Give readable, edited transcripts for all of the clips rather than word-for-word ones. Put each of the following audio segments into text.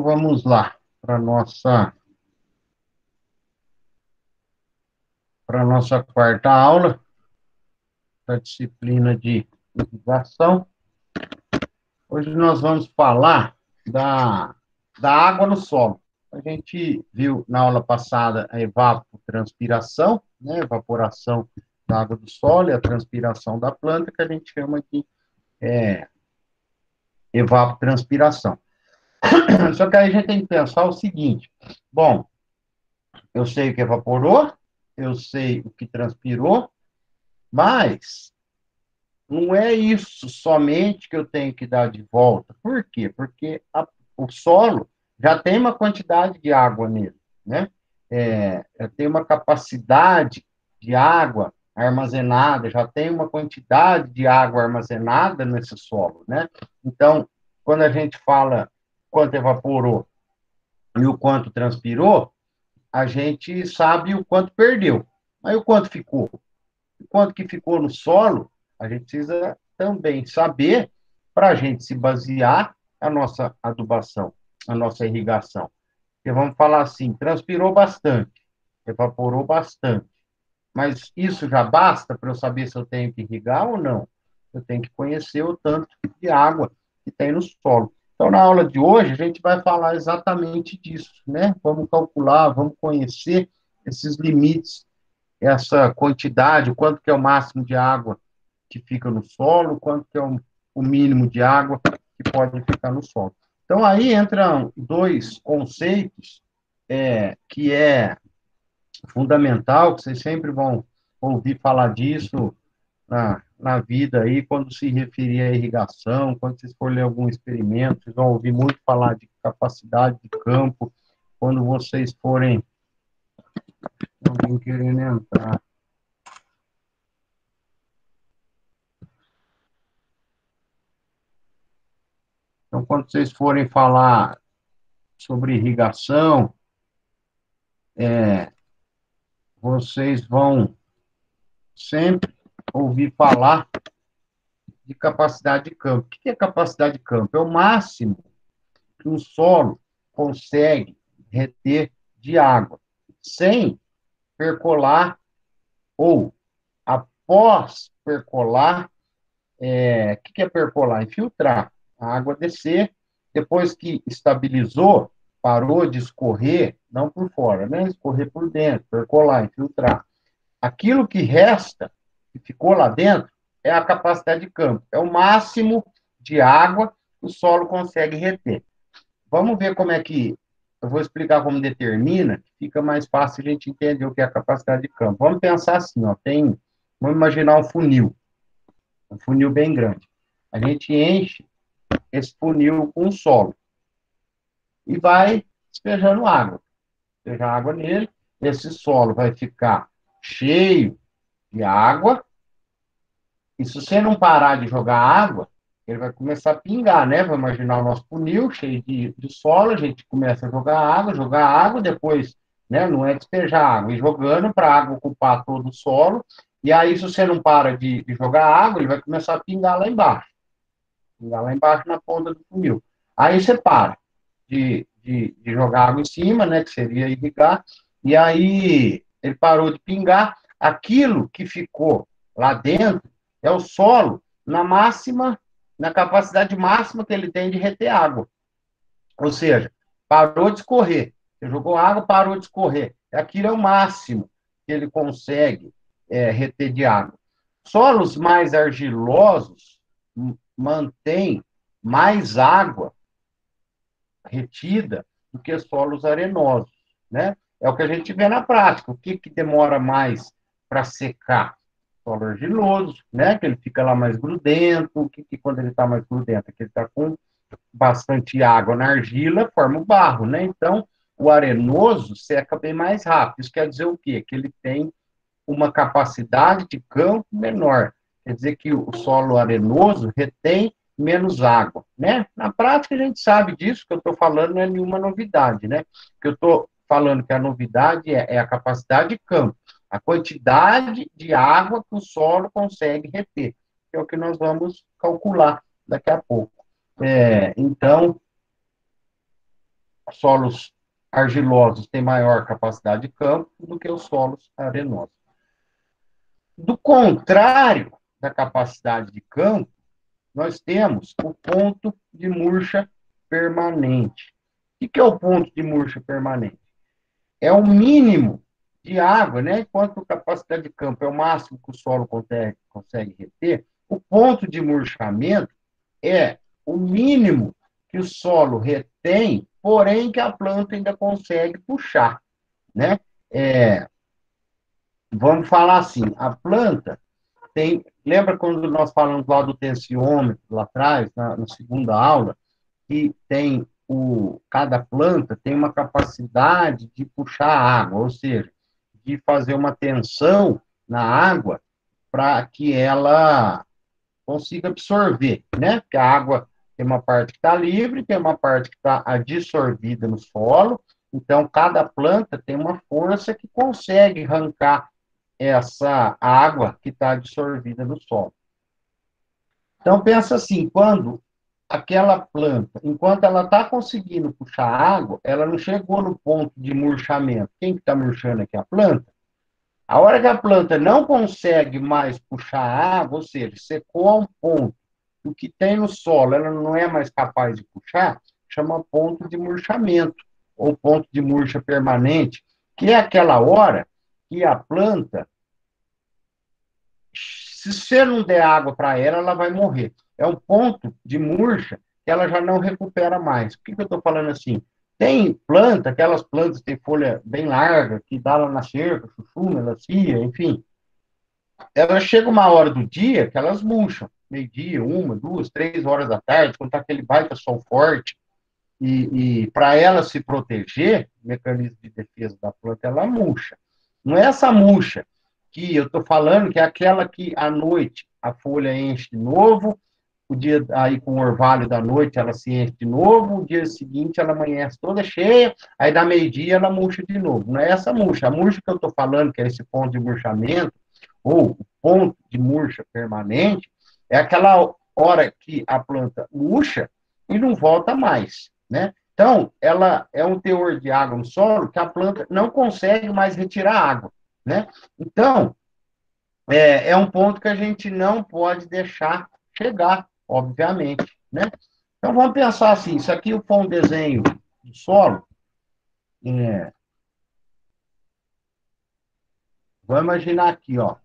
vamos lá para nossa quarta aula da disciplina de irrigação. Hoje nós vamos falar da água no solo. A gente viu na aula passada a evapotranspiração, né, evaporação da água do solo e a transpiração da planta, que a gente chama de evapotranspiração. Só que aí a gente tem que pensar o seguinte: bom, eu sei o que evaporou, eu sei o que transpirou, mas não é isso somente que eu tenho que dar de volta. Por quê? Porque o solo já tem uma quantidade de água nele, né? Já tem uma capacidade de água armazenada, já tem uma quantidade de água armazenada nesse solo, né? Então, quando a gente fala quanto evaporou e o quanto transpirou, a gente sabe o quanto perdeu. Mas o quanto ficou? O quanto que ficou no solo, a gente precisa também saber para a gente se basear a nossa adubação, a nossa irrigação. Porque vamos falar assim, transpirou bastante, evaporou bastante, mas isso já basta para eu saber se eu tenho que irrigar ou não? Eu tenho que conhecer o tanto de água que tem no solo. Então, na aula de hoje, a gente vai falar exatamente disso, né? Vamos calcular, vamos conhecer esses limites, essa quantidade, o quanto que é o máximo de água que fica no solo, quanto que é o mínimo de água que pode ficar no solo. Então, aí entram dois conceitos que é fundamental, que vocês sempre vão ouvir falar disso na vida aí, quando se referir à irrigação, quando vocês forem ler algum experimento, vocês vão ouvir muito falar de capacidade de campo, quando vocês forem, alguém querendo entrar. Então, quando vocês forem falar sobre irrigação, vocês vão sempre ouvir falar de capacidade de campo. O que é capacidade de campo? É o máximo que um solo consegue reter de água, sem percolar ou após percolar. O que é percolar? Infiltrar. A água descer, depois que estabilizou, parou de escorrer, não por fora, né? Escorrer por dentro, percolar, infiltrar. Aquilo que resta, que ficou lá dentro, é a capacidade de campo. É o máximo de água que o solo consegue reter. Vamos ver como é que... Eu vou explicar como determina, que fica mais fácil a gente entender o que é a capacidade de campo. Vamos pensar assim, ó, vamos imaginar um funil bem grande. A gente enche esse funil com solo e vai despejando água. Despejar água nele, esse solo vai ficar cheio de água, e se você não parar de jogar água, ele vai começar a pingar, né? Vamos imaginar o nosso funil cheio de solo, a gente começa a jogar água, depois, né? Não é despejar água, e jogando para a água ocupar todo o solo, e aí, se você não para de jogar água, ele vai começar a pingar lá embaixo na ponta do funil. Aí você para de jogar água em cima, né? Que seria irrigar, e aí ele parou de pingar, aquilo que ficou lá dentro é o solo na capacidade máxima que ele tem de reter água. Ou seja, parou de escorrer. Você jogou água, parou de escorrer. Aquilo é o máximo que ele consegue reter de água. Solos mais argilosos mantêm mais água retida do que solos arenosos, né? É o que a gente vê na prática. O que demora mais para secar? Solo argiloso, né? Que ele fica lá mais grudento. O que quando ele está mais grudento? Que ele está com bastante água na argila, forma o barro, né? Então, o arenoso seca bem mais rápido. Isso quer dizer o quê? Que ele tem uma capacidade de campo menor. Quer dizer que o solo arenoso retém menos água, né? Na prática, a gente sabe disso, que eu estou falando não é nenhuma novidade, né? O que eu estou falando que a novidade é a capacidade de campo, a quantidade de água que o solo consegue reter, que é o que nós vamos calcular daqui a pouco. Então, solos argilosos têm maior capacidade de campo do que os solos arenosos. Do contrário da capacidade de campo, nós temos o ponto de murcha permanente. O que é o ponto de murcha permanente? É o mínimo de água, né? Enquanto a capacidade de campo é o máximo que o solo consegue reter, o ponto de murchamento é o mínimo que o solo retém, porém que a planta ainda consegue puxar, né? Vamos falar assim, a planta tem... Lembra quando nós falamos lá do tensiômetro, lá atrás, na segunda aula, que tem cada planta tem uma capacidade de puxar água, ou seja, de fazer uma tensão na água para que ela consiga absorver, né? Porque a água tem uma parte que está livre, tem uma parte que está adsorvida no solo, então cada planta tem uma força que consegue arrancar essa água que está absorvida no solo. Então, pensa assim, quando aquela planta, enquanto ela está conseguindo puxar água, ela não chegou no ponto de murchamento. Quem que está murchando aqui? A planta. A hora que a planta não consegue mais puxar água, ou seja, secou a um ponto, o que tem no solo ela não é mais capaz de puxar, chama ponto de murchamento, ou ponto de murcha permanente, que é aquela hora que a planta, se você não der água para ela, ela vai morrer. É um ponto de murcha que ela já não recupera mais. Por que eu estou falando assim? Tem planta, aquelas plantas que têm folha bem larga, que dá lá na cerca, chuchu, melancia, enfim. Ela chega uma hora do dia que elas murcham. Meio-dia, 1, 2, 3 horas da tarde, quando está aquele baita sol forte. E para ela se proteger, o mecanismo de defesa da planta, ela murcha. Não é essa murcha que eu estou falando, que é aquela que à noite a folha enche de novo, o dia aí com o orvalho da noite ela se enche de novo, o dia seguinte ela amanhece toda cheia, aí da meio-dia ela murcha de novo. Não é essa murcha. A murcha que eu estou falando, que é esse ponto de murchamento, ou o ponto de murcha permanente, é aquela hora que a planta murcha e não volta mais, né? Então, ela é um teor de água no solo que a planta não consegue mais retirar água, né? Então, é um ponto que a gente não pode deixar chegar, obviamente, né? Então, vamos pensar assim, isso aqui foi um desenho do solo, é, vamos imaginar aqui, ó,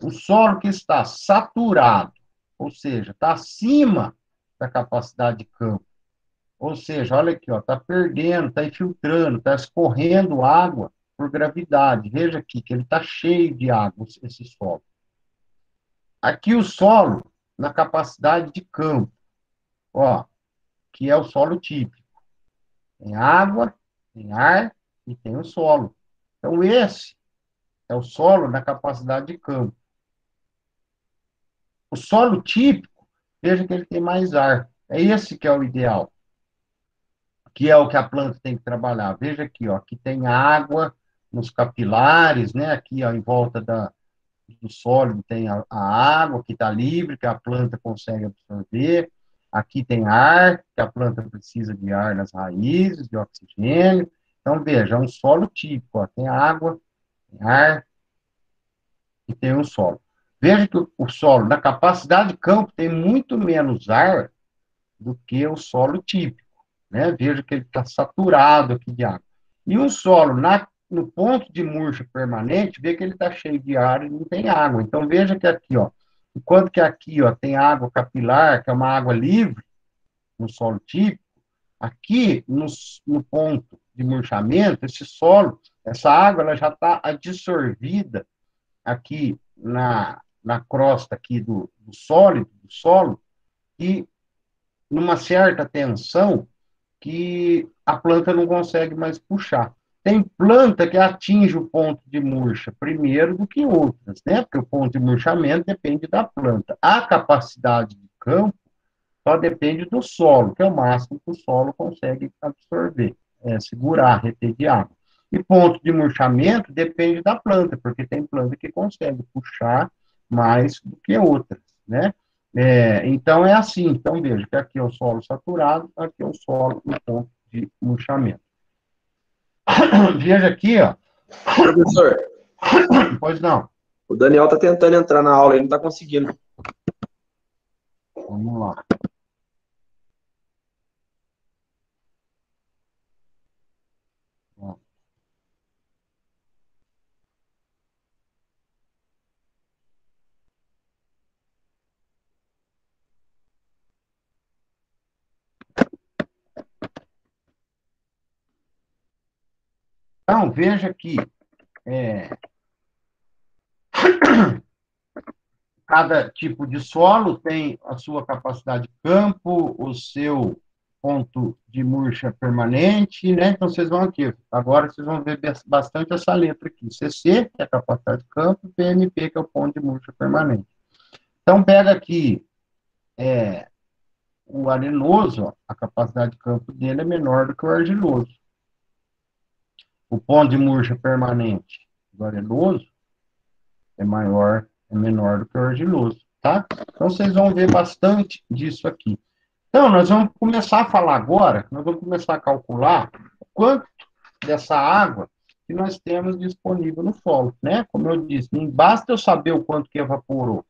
o solo que está saturado, ou seja, está acima da capacidade de campo. Ou seja, olha aqui, ó, está perdendo, está infiltrando, está escorrendo água por gravidade. Veja aqui que ele está cheio de água, esse solo. Aqui o solo, na capacidade de campo, ó, que é o solo típico. Tem água, tem ar e tem o solo. Então, esse é o solo na capacidade de campo. O solo típico, veja que ele tem mais ar. É esse que é o ideal, que é o que a planta tem que trabalhar. Veja aqui, ó, aqui tem água nos capilares, né? Aqui, ó, em volta do sólido tem a água que está livre, que a planta consegue absorver. Aqui tem ar, que a planta precisa de ar nas raízes, de oxigênio. Então, veja, é um solo típico, ó, tem água, tem ar e tem um solo. Veja que o solo, na capacidade de campo, tem muito menos ar do que o solo típico, né? Veja que ele está saturado aqui de água. E o solo, no ponto de murcha permanente, vê que ele está cheio de ar e não tem água. Então, veja que aqui, ó, enquanto que aqui, ó, tem água capilar, que é uma água livre, no solo típico, aqui, no ponto de murchamento, esse solo, essa água, ela já está adsorvida aqui na crosta aqui do sólido, do solo, e numa certa tensão que a planta não consegue mais puxar. Tem planta que atinge o ponto de murcha primeiro do que outras, né? Porque o ponto de murchamento depende da planta. A capacidade de campo só depende do solo, que é o máximo que o solo consegue absorver, segurar, reter de água. E ponto de murchamento depende da planta, porque tem planta que consegue puxar mais do que outras, né? Então, é assim. Então, veja que aqui é o solo saturado, aqui é o solo no ponto de murchamento. Veja aqui, ó. Professor, Pois não. o Daniel tá tentando entrar na aula, ele não tá conseguindo. Vamos lá. Ó. Então, veja aqui. Cada tipo de solo tem a sua capacidade de campo, o seu ponto de murcha permanente, né? Então, vocês vão aqui. Agora, vocês vão ver bastante essa letra aqui. CC, que é a capacidade de campo, e PMP, que é o ponto de murcha permanente. Então, pega aqui o arenoso, ó, a capacidade de campo dele é menor do que o argiloso. O ponto de murcha permanente do arenoso é menor do que o argiloso, tá? Então, vocês vão ver bastante disso aqui. Então, nós vamos começar a falar agora, nós vamos começar a calcular o quanto dessa água que nós temos disponível no solo, né? Como eu disse, não basta eu saber o quanto que evaporou.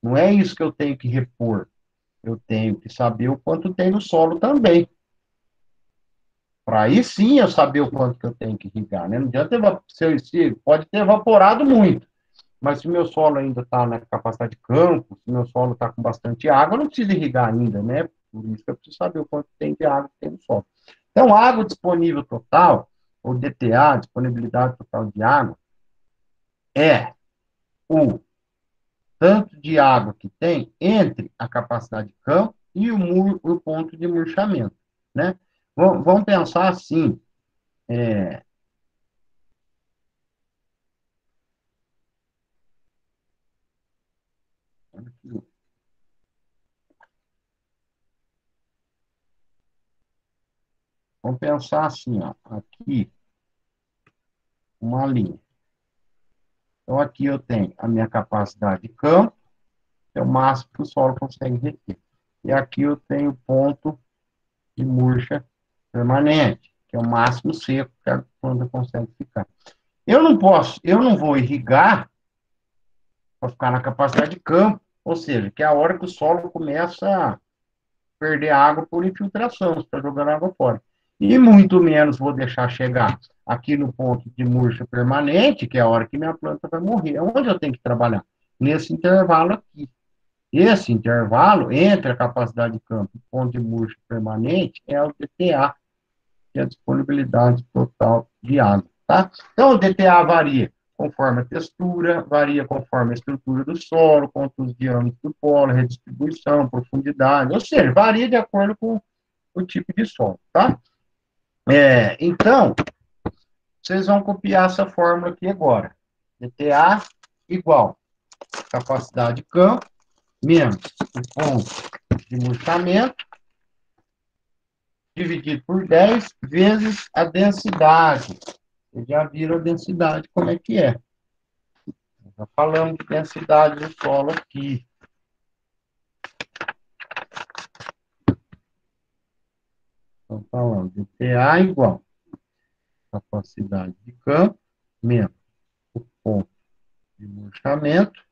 Não é isso que eu tenho que repor. Eu tenho que saber o quanto tem no solo também. Para aí sim eu saber o quanto que eu tenho que irrigar, né? Não adianta se pode ter evaporado muito, mas se o meu solo ainda está na capacidade de campo, se o meu solo está com bastante água, eu não preciso irrigar ainda, né? Por isso que eu preciso saber o quanto tem de água que tem no solo. Então, água disponível total, ou DTA, disponibilidade total de água, é o tanto de água que tem entre a capacidade de campo e o ponto de murchamento, né? Vamos pensar assim, vamos pensar assim, ó, aqui, uma linha. Então, aqui eu tenho a minha capacidade de campo, é o máximo que o solo consegue reter. E aqui eu tenho o ponto de murcha permanente, que é o máximo seco que a planta consegue ficar. Eu não vou irrigar para ficar na capacidade de campo, ou seja, que é a hora que o solo começa a perder água por infiltração, você está jogando água fora. E muito menos vou deixar chegar aqui no ponto de murcha permanente, que é a hora que minha planta vai morrer. É onde eu tenho que trabalhar? Nesse intervalo aqui. Esse intervalo entre a capacidade de campo e o ponto de murcha permanente é o DTA, que é a disponibilidade total de água, tá? Então, o DTA varia conforme a textura, varia conforme a estrutura do solo, quanto os diâmetros do polo, redistribuição, profundidade, ou seja, varia de acordo com o tipo de solo, tá? Então, vocês vão copiar essa fórmula aqui agora. DTA igual capacidade de campo menos o ponto de murchamento dividido por 10 vezes a densidade. Vocês já viram a densidade, como é que é. Já falamos de densidade do solo aqui. Então, falando de TA igual capacidade de campo menos o ponto de murchamento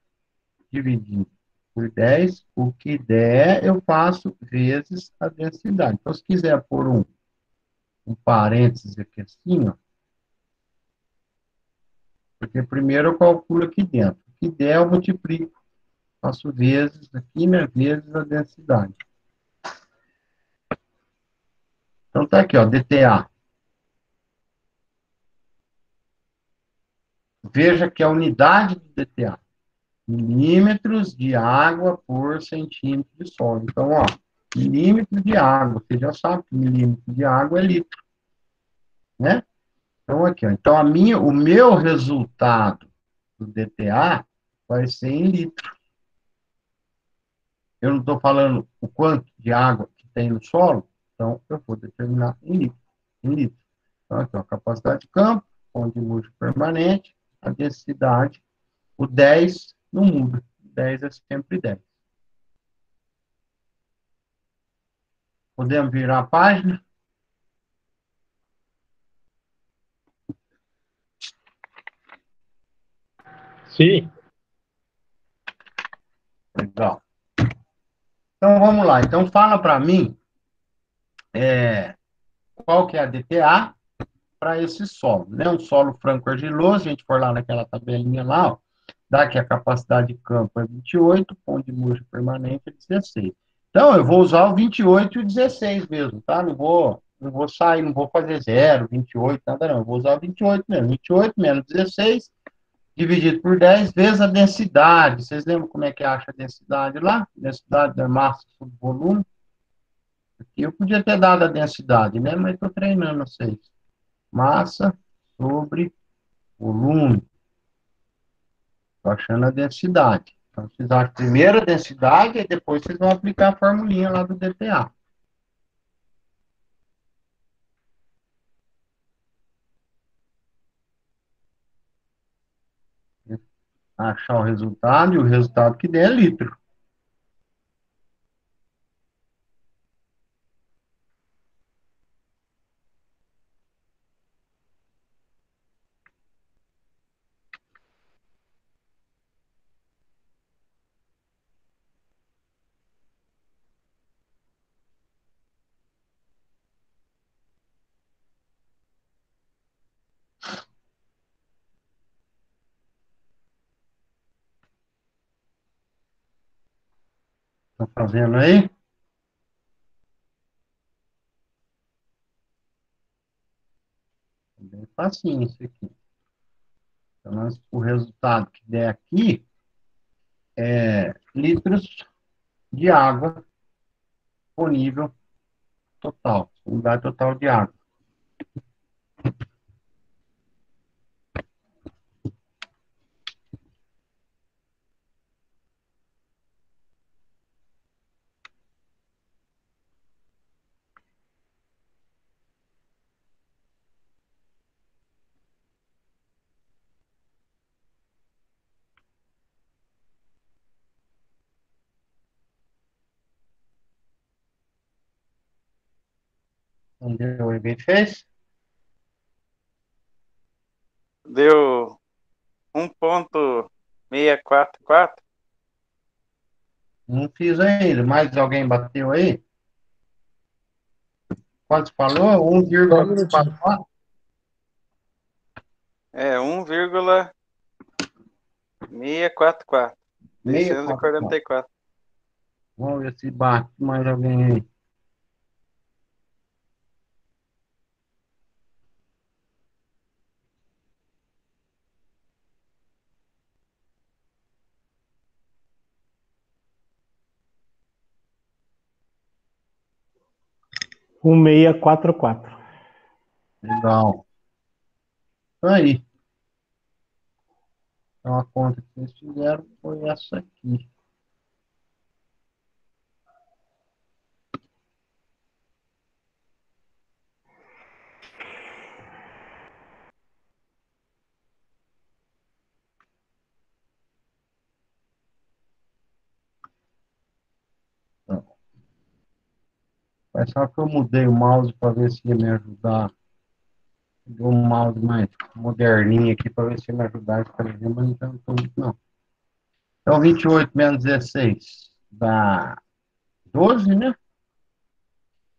dividido por 10. O que der, eu faço vezes a densidade. Então, se quiser pôr um parênteses aqui assim, ó, porque primeiro eu calculo aqui dentro. O que der, eu multiplico. Faço vezes aqui, né? Vezes a densidade. Então, tá aqui, ó, DTA. Veja que a unidade do DTA, milímetros de água por centímetro de solo. Então, ó, milímetro de água, você já sabe que milímetro de água é litro, né? Então, aqui, ó, então o meu resultado do DTA vai ser em litro. Eu não estou falando o quanto de água que tem no solo, então eu vou determinar em litro. Em litro. Então, aqui, ó, capacidade de campo, ponto de murcho permanente, a densidade, o 10 não muda. 10 é sempre 10. Podemos virar a página? Sim. Legal. Então, vamos lá. Então, fala para mim qual que é a DTA para esse solo, né? Um solo franco-argiloso, a gente for lá naquela tabelinha lá, ó, dá que a capacidade de campo é 28, ponto de murcho permanente é 16. Então, eu vou usar o 28 e o 16 mesmo, tá? Não vou sair, não vou fazer 0, 28, nada não. Eu vou usar o 28 mesmo. 28 menos 16, dividido por 10, vezes a densidade. Vocês lembram como é que acha a densidade lá? Densidade da massa sobre volume. Aqui eu podia ter dado a densidade, né? Mas estou treinando vocês. Massa sobre volume. Estou achando a densidade. Então, vocês acham primeiro a densidade e depois vocês vão aplicar a formulinha lá do DTA. Achar o resultado, e o resultado que der é litro. Estão fazendo aí? É bem facinho isso aqui. Então, o resultado que der aqui é litros de água disponível total, unidade total de água. Entendeu? Alguém fez? Deu 1,644. Não fiz ainda. Mais alguém bateu aí? Quanto falou? Só um minutinho. 1,44? É 1,644. 644. 644. Vamos ver se bate mais alguém aí. Um 1644. Legal. Isso aí. Então, a conta que vocês fizeram foi essa aqui. Então, é só que eu mudei o mouse para ver se ia me ajudar. Deu um mouse mais moderninho aqui para ver se ia me ajudar a escrever, mas então não. Então, 28 menos 16 dá 12, né?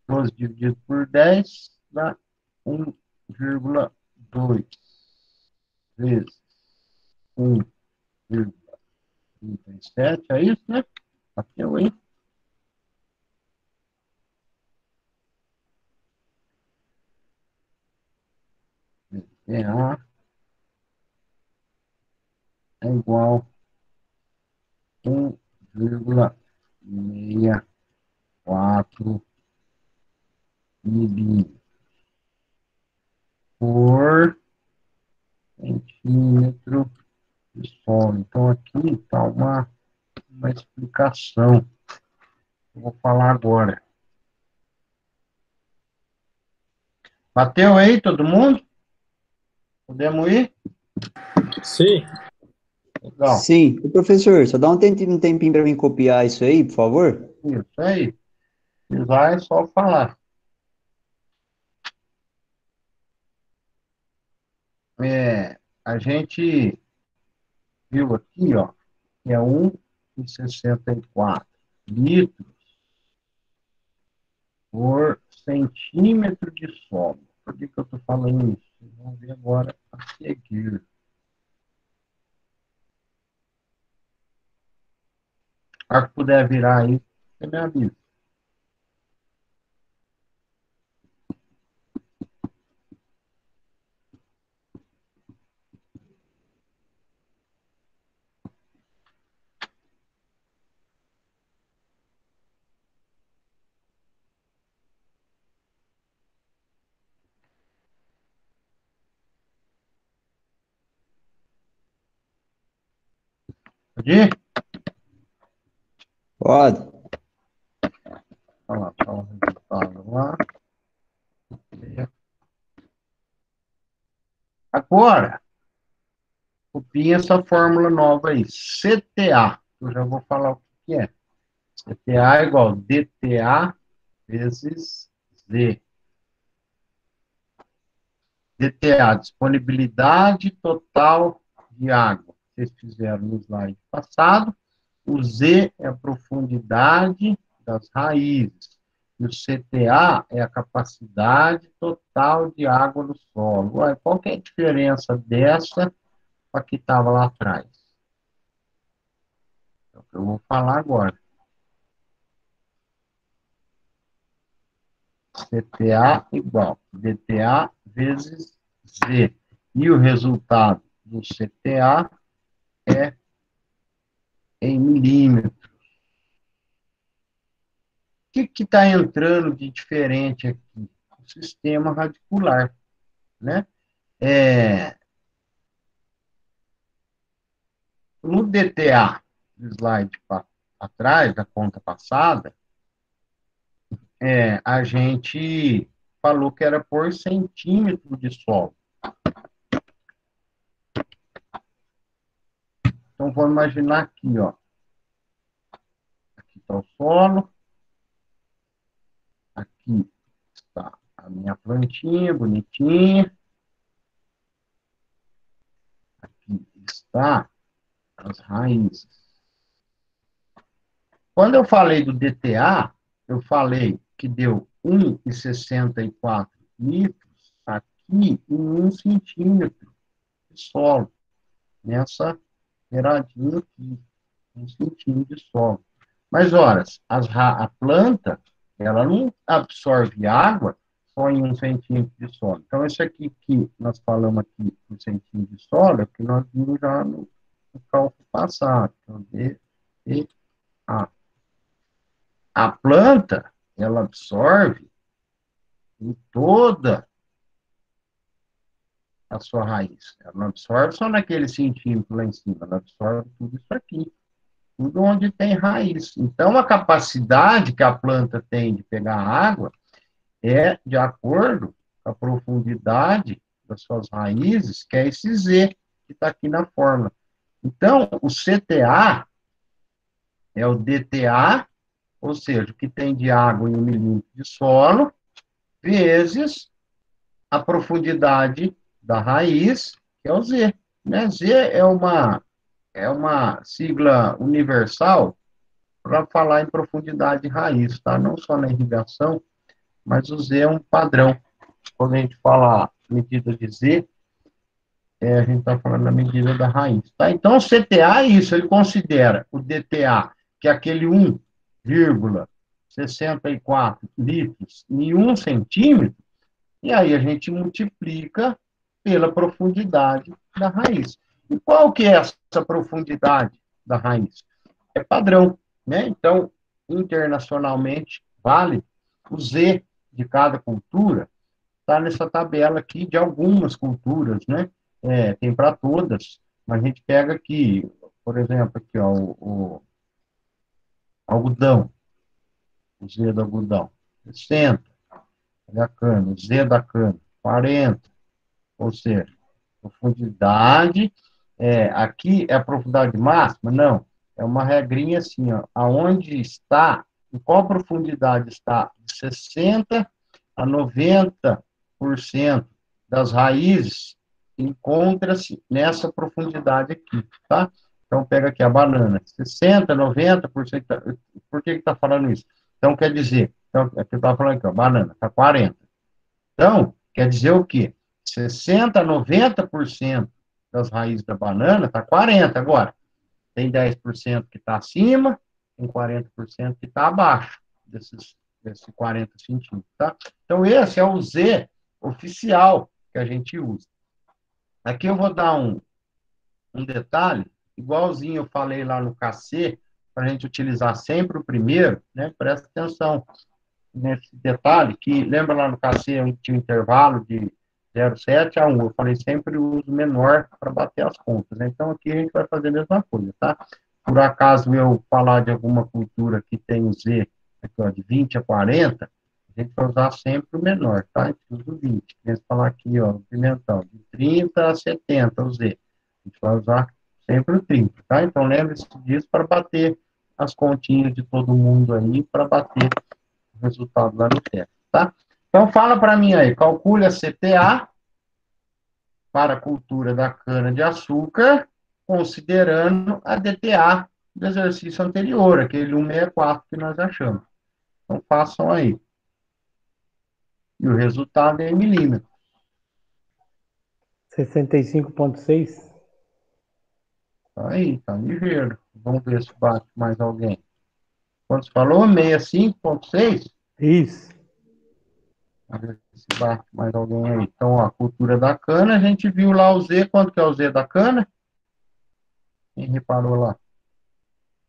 12 dividido por 10 dá 1,2 vezes 1,37, é isso, né? Bateu aí. DA é igual a 1,64 milímetros por centímetro de solo. Então, aqui está uma explicação que eu vou falar agora. Bateu aí, todo mundo? Podemos ir? Sim. Legal. Sim. Ô, professor, só dá um tempinho para mim copiar isso aí, por favor. Isso aí. Se vai, é só falar. A gente viu aqui, ó, que é 1,64 litros por centímetro de solo. Por que que eu estou falando isso? Vocês vão ver agora a seguir. A que puder virar aí, você me avisa. Pode ir? Pode. Olha lá, tá o resultado lá. Agora, copia essa fórmula nova aí, CTA. Eu já vou falar o que é. CTA é igual a DTA vezes Z. DTA, disponibilidade total de água. Vocês fizeram no slide passado. O Z é a profundidade das raízes. E o CTA é a capacidade total de água no solo. Ué, qual que é a diferença dessa para que estava lá atrás? É o que eu vou falar agora. CTA igual DTA vezes Z. E o resultado do CTA é em milímetros. O que está entrando de diferente aqui? O sistema radicular, né? No DTA, do slide atrás, da conta passada, a gente falou que era por centímetro de solo. Então, vamos imaginar aqui, ó. Aqui está o solo. Aqui está a minha plantinha, bonitinha. Aqui está as raízes. Quando eu falei do DTA, eu falei que deu 1,64 litros aqui em 1 centímetro de solo. Nessa beiradinha aqui, 1 centímetro de solo. Mas, ora, a planta, ela não absorve água só em 1 centímetro de solo. Então, esse aqui que nós falamos aqui, 1 centímetro de solo, é o que nós vimos já no cálculo passado. Então, a planta, ela absorve em toda a sua raiz. Ela não absorve só naquele centímetro lá em cima, ela absorve tudo isso aqui. Tudo onde tem raiz. Então, a capacidade que a planta tem de pegar água é de acordo com a profundidade das suas raízes, que é esse Z, que está aqui na fórmula. Então, o CTA é o DTA, ou seja, o que tem de água em 1 milímetro de solo, vezes a profundidade da raiz, que é o Z. Né? Z é uma sigla universal para falar em profundidade de raiz, tá? Não só na irrigação, mas o Z é um padrão. Quando a gente fala medida de Z, a gente está falando da medida da raiz, tá? Então, o CTA é isso, ele considera o DTA, que é aquele 1,64 litros em 1 centímetro, e aí a gente multiplica pela profundidade da raiz. E qual que é essa profundidade da raiz? É padrão, né? Então, internacionalmente, vale o Z de cada cultura, está nessa tabela aqui de algumas culturas, né? Tem para todas, mas a gente pega aqui, por exemplo, aqui, ó, o algodão, o Z do algodão, 60, da cana, o Z da cana, 40, ou seja, profundidade, aqui é a profundidade máxima? Não, é uma regrinha assim, ó, aonde está, em qual profundidade está, de 60 a 90% das raízes encontra-se nessa profundidade aqui, tá? Então, pega aqui a banana, 60, 90%. Por que está falando isso? Então, quer dizer, então, é que eu estava falando aqui, ó, banana, está 40. Então, quer dizer o quê? 60, 90% das raízes da banana está 40 agora. Tem 10% que está acima, tem 40% que está abaixo desses 40 centímetros, tá? Então, esse é o Z oficial que a gente usa. Aqui eu vou dar um detalhe, igualzinho eu falei lá no KC, para a gente utilizar sempre o primeiro, né? Presta atenção nesse detalhe, que lembra lá no KC, onde tinha um intervalo de 0,7 a 1, eu falei sempre o uso menor para bater as contas, né? Então aqui a gente vai fazer a mesma coisa, tá? Por acaso eu falar de alguma cultura que tem o Z aqui, ó, de 20 a 40, a gente vai usar sempre o menor, tá? A gente usa o 20. Vamos falar aqui, ó, o pimentão, de 30 a 70, o Z. A gente vai usar sempre o 30, tá? Então lembre-se disso para bater as continhas de todo mundo aí, para bater o resultado lá no teste, tá? Então fala para mim aí, calcule a CTA para a cultura da cana-de-açúcar, considerando a DTA do exercício anterior, aquele 164 que nós achamos. Então, façam aí. E o resultado é em milímetros. 65,6. Tá aí, tá ligeiro. Vamos ver se bate mais alguém. Quantos falou? 65,6? Isso. Vamos ver se bate mais alguém aí. Então, ó, a cultura da cana, a gente viu lá o Z. Quanto que é o Z da cana? Quem reparou lá?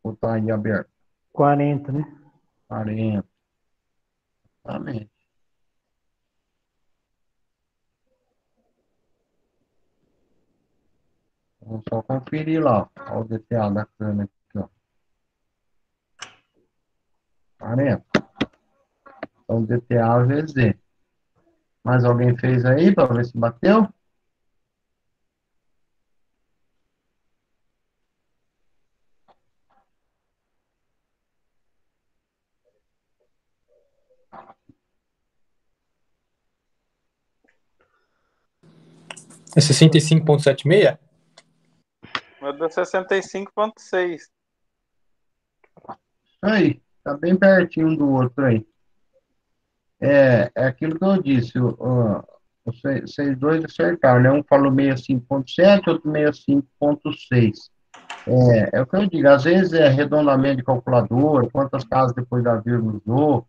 Ou tá aí aberto? 40, né? 40. Exatamente. Vamos só conferir lá. Olha o DTA da cana aqui, ó. 40. Então, DTA vezes Z. Mais alguém fez aí para ver se bateu? É 65,76? Meu deu 65,6. Aí, tá bem pertinho um do outro aí. É aquilo que eu disse, vocês dois acertaram, né? Um falou 65,7, outro 65,6. É o que eu digo, às vezes é arredondamento de calculadora, quantas casas depois da vírgula usou,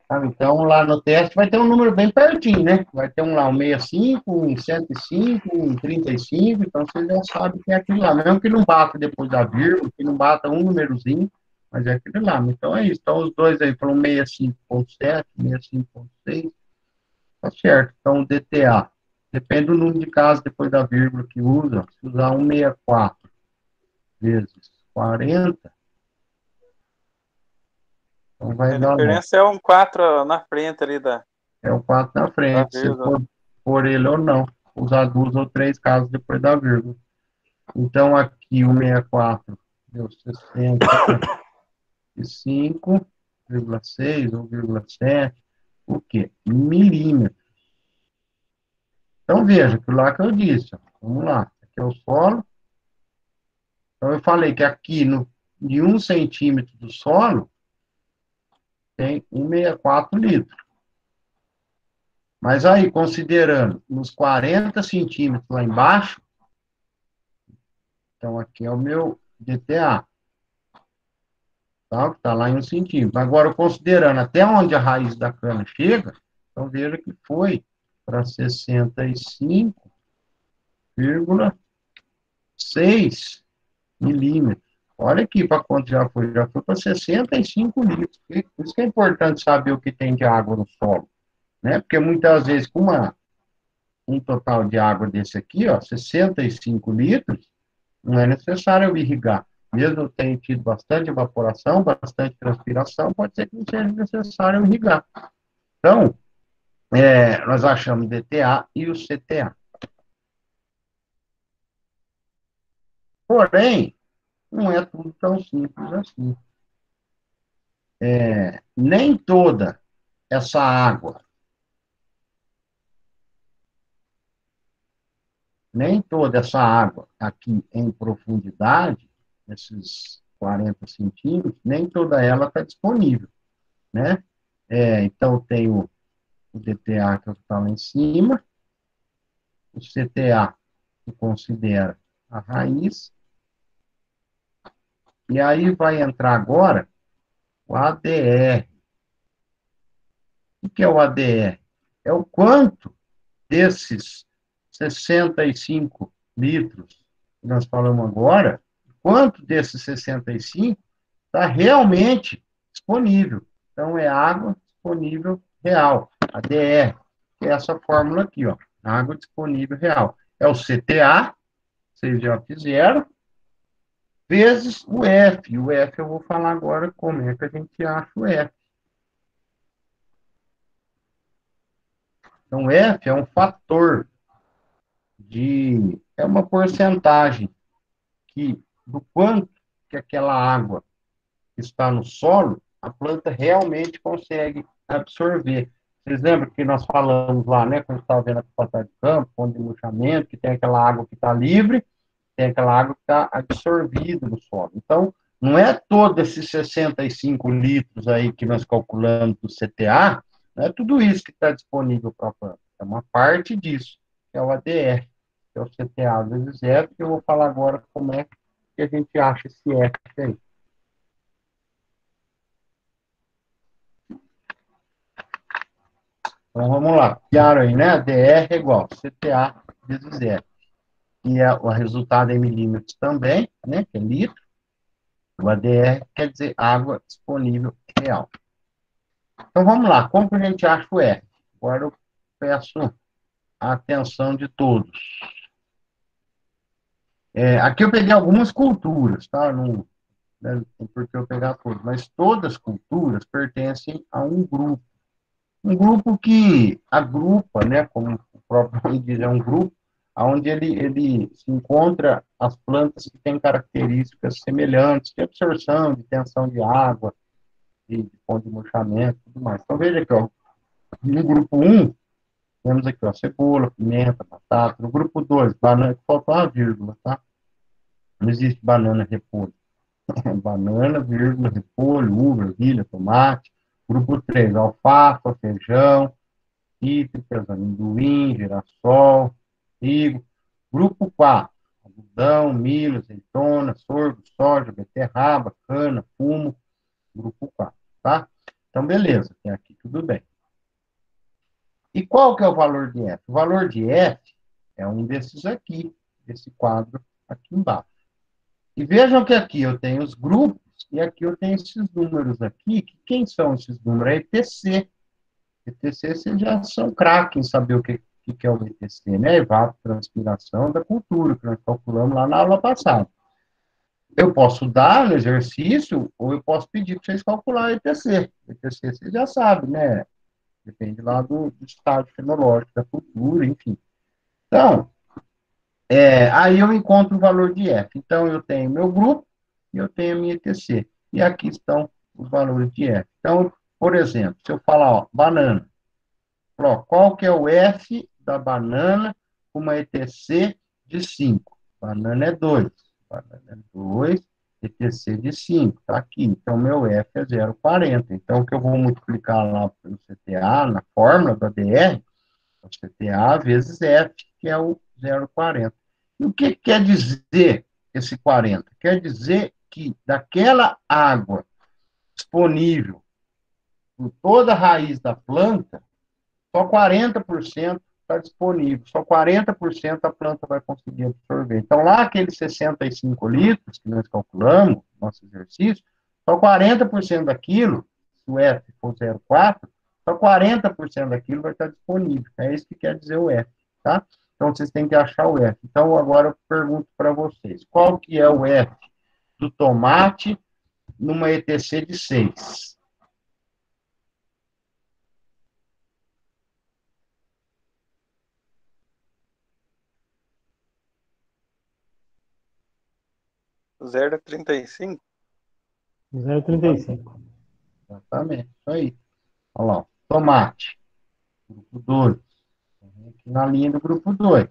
sabe? Então, lá no teste vai ter um número bem pertinho, né? Vai ter um lá, um 65, um 105, um 35, então vocês já sabem que é aquilo lá, mesmo que não bata depois da vírgula, que não bata um númerozinho, mas é aquele lá. Então é isso. Então os dois aí foram 65,7, 65,6, tá certo. Então o DTA, depende do número de casas depois da vírgula que usa, se usar 164 vezes 40, então vai A dar lá. diferença é um 4 na frente ali da É o 4 na frente, se vírgula. for por ele ou não. Usar duas ou três casas depois da vírgula. Então, aqui o 64 deu 65,6 ou 0,7, o quê? Milímetros. Então, veja, aquilo lá que eu disse. Ó. Vamos lá. Aqui é o solo. Então, eu falei que aqui, de 1 centímetro do solo, tem 1,64 litros. Mas aí, considerando nos 40 centímetros lá embaixo, então aqui é o meu DTA, tá? Que está lá em 1 centímetro. Agora, considerando até onde a raiz da cana chega, então veja que foi para 65,6 milímetros. Olha aqui para quanto já foi. Já foi para 65 litros. Por isso que é importante saber o que tem de água no solo, né? Porque muitas vezes, com um total de água desse aqui, ó, 65 litros, não é necessário eu irrigar. Mesmo eu tenha tido bastante evaporação, bastante transpiração, pode ser que não seja necessário eu irrigar. Então, nós achamos o DTA e o CTA. Porém, não é tudo tão simples assim. Nem toda essa água nem toda essa água aqui em profundidade, esses 40 centímetros, nem toda ela está disponível, né? Então, tem o DTA que está lá em cima, o CTA, que considera a raiz, e aí vai entrar agora o ADR. O que é o ADR? É o quanto desses 65 litros que nós falamos agora, quanto desses 65 está realmente disponível. Então, é água disponível real, ADR, que é essa fórmula aqui, ó, água disponível real. É o CTA, vocês já fizeram, vezes o F. O F eu vou falar agora como é que a gente acha o F. Então, F é um fator é uma porcentagem do quanto que aquela água que está no solo, a planta realmente consegue absorver. Vocês lembram que nós falamos lá, né, quando estava vendo a capacidade de campo, ponto de murchamento, que tem aquela água que está livre, tem aquela água que está absorvida no solo. Então, não é todos esses 65 litros aí que nós calculamos do CTA, não é tudo isso que está disponível para a planta. É uma parte disso, que é o ADR, que é o CTA vezes F, que eu vou falar agora como é que a gente acha esse F aí. Então, vamos lá. Claro aí, né? DR é igual a CTA vezes F. E o resultado é em milímetros também, né? Que é litro. O ADR quer dizer água disponível real. Então, vamos lá. Como que a gente acha o F? Agora eu peço a atenção de todos. Aqui eu peguei algumas culturas, tá? Não, né, tem por que eu pegar todas, mas todas as culturas pertencem a um grupo. Um grupo que agrupa, né, como o próprio nome diz, é um grupo onde ele se encontra as plantas que têm características semelhantes de absorção, de tensão de água, de ponto de murchamento e tudo mais. Então, veja aqui, ó, no grupo 1, temos aqui, ó, cebola, pimenta, batata. No grupo 2, banana, faltou uma vírgula, tá? Não existe banana, repolho. Banana, vírgula, repolho, uva, ervilha, tomate. Grupo 3, alfafa, feijão, cítricas, amendoim, girassol, trigo. Grupo 4, algodão, milho, azeitona, sorgo, soja, beterraba, cana, fumo. Grupo 4, tá? Então, beleza, tem aqui tudo bem. E qual que é o valor de F? O valor de F é um desses aqui, desse quadro aqui embaixo. E vejam que aqui eu tenho os grupos, e aqui eu tenho esses números aqui, que quem são esses números? É ETC. ETC, vocês já são craques em saber o que é o ETC, né? Evapotranspiração da cultura, que nós calculamos lá na aula passada. Eu posso dar no exercício, ou eu posso pedir para vocês calcular o ETC. ETC vocês já sabem, né? Depende lá do estágio fenológico da cultura, enfim. Então, aí eu encontro o valor de F. Então, eu tenho meu grupo e eu tenho a minha ETC. E aqui estão os valores de F. Então, por exemplo, se eu falar, ó, banana, qual que é o F da banana com uma ETC de 5? Banana é 2. Banana é 2, ETC de 5. Está aqui. Então, meu F é 0,40. Então, o que eu vou multiplicar lá pelo CTA, na fórmula do ADR, é o CTA vezes F, que é o 0,40. E o que quer dizer esse 40? Quer dizer que daquela água disponível por toda a raiz da planta, só 40% está disponível, só 40% a planta vai conseguir absorver. Então, lá aqueles 65 litros que nós calculamos, no nosso exercício, só 40% daquilo, se o F for 0,4, só 40% daquilo vai estar disponível. É isso que quer dizer o F, tá? Então, vocês têm que achar o F. Então, agora eu pergunto para vocês, qual que é o F do tomate numa ETC de 6? Zero 35. 0,35. Exatamente, isso aí. Olha lá, tomate, grupo 2. Aqui na linha do grupo 2.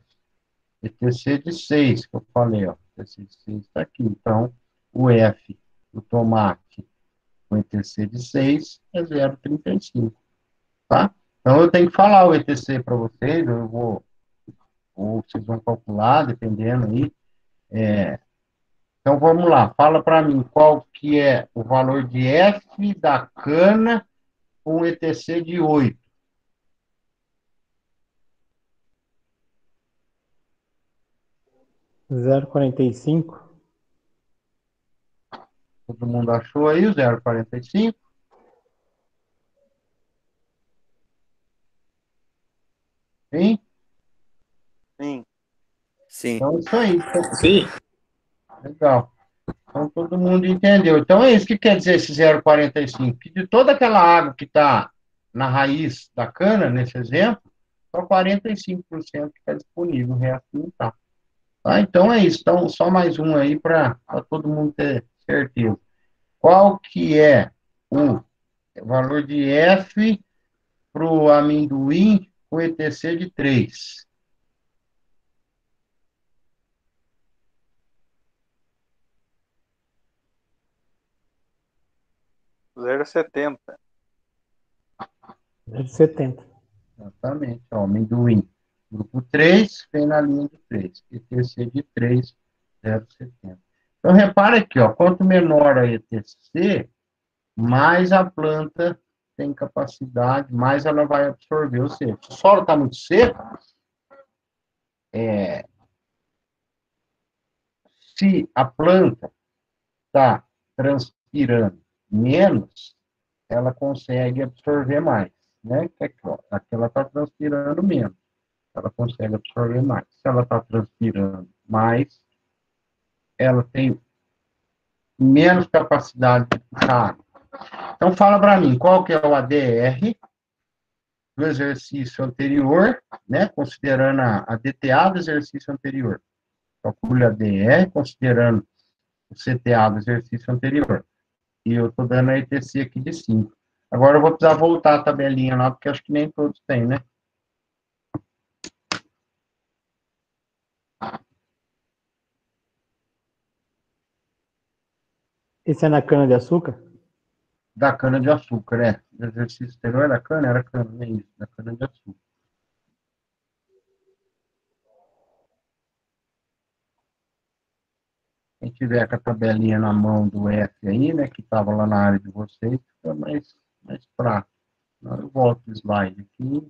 ETC de 6, que eu falei, ó. ETC de 6 está aqui. Então, o F do tomate com ETC de 6 é 0,35, tá? Então, eu tenho que falar o ETC para vocês, eu vou, ou vocês vão calcular, dependendo aí. Então, vamos lá. Fala para mim qual que é o valor de F da cana com ETC de 8. 0,45. Todo mundo achou aí o 0,45? Sim? Sim. Sim. Então, é isso aí. Sim. Legal. Então, todo mundo entendeu. Então, é isso que quer dizer esse 0,45. Que de toda aquela água que está na raiz da cana, nesse exemplo, só 45% que está disponível, o resto não está. Tá? Então, é isso. Então, só mais um aí para todo mundo ter certeza. Qual que é o valor de F para o amendoim com ETC de 3? Zero 70. 0,70. Exatamente. Ó, amendoim. Grupo 3 vem na linha de 3. ETC de 3, 0,70. Então, repara aqui, ó, quanto menor a ETC, mais a planta tem capacidade, mais ela vai absorver. Ou seja, se o solo está muito seco, se a planta está transpirando menos, ela consegue absorver mais, né? Aqui ela está transpirando menos, ela consegue absorver mais. Se ela está transpirando mais, ela tem menos capacidade de puxar. Então, fala para mim, qual que é o ADR do exercício anterior, né? Considerando a DTA do exercício anterior. Calcule a ADR, considerando o CTA do exercício anterior. E eu estou dando a ETC aqui de 5. Agora eu vou precisar voltar a tabelinha lá, porque acho que nem todos têm, né? Esse é na cana-de-açúcar? Da cana-de-açúcar, né? O exercício anterior era cana? Era cana, nem isso, da cana-de-açúcar. Quem tiver com a tabelinha na mão do F aí, né, que estava lá na área de vocês, fica mais prático. Agora eu volto o slide aqui.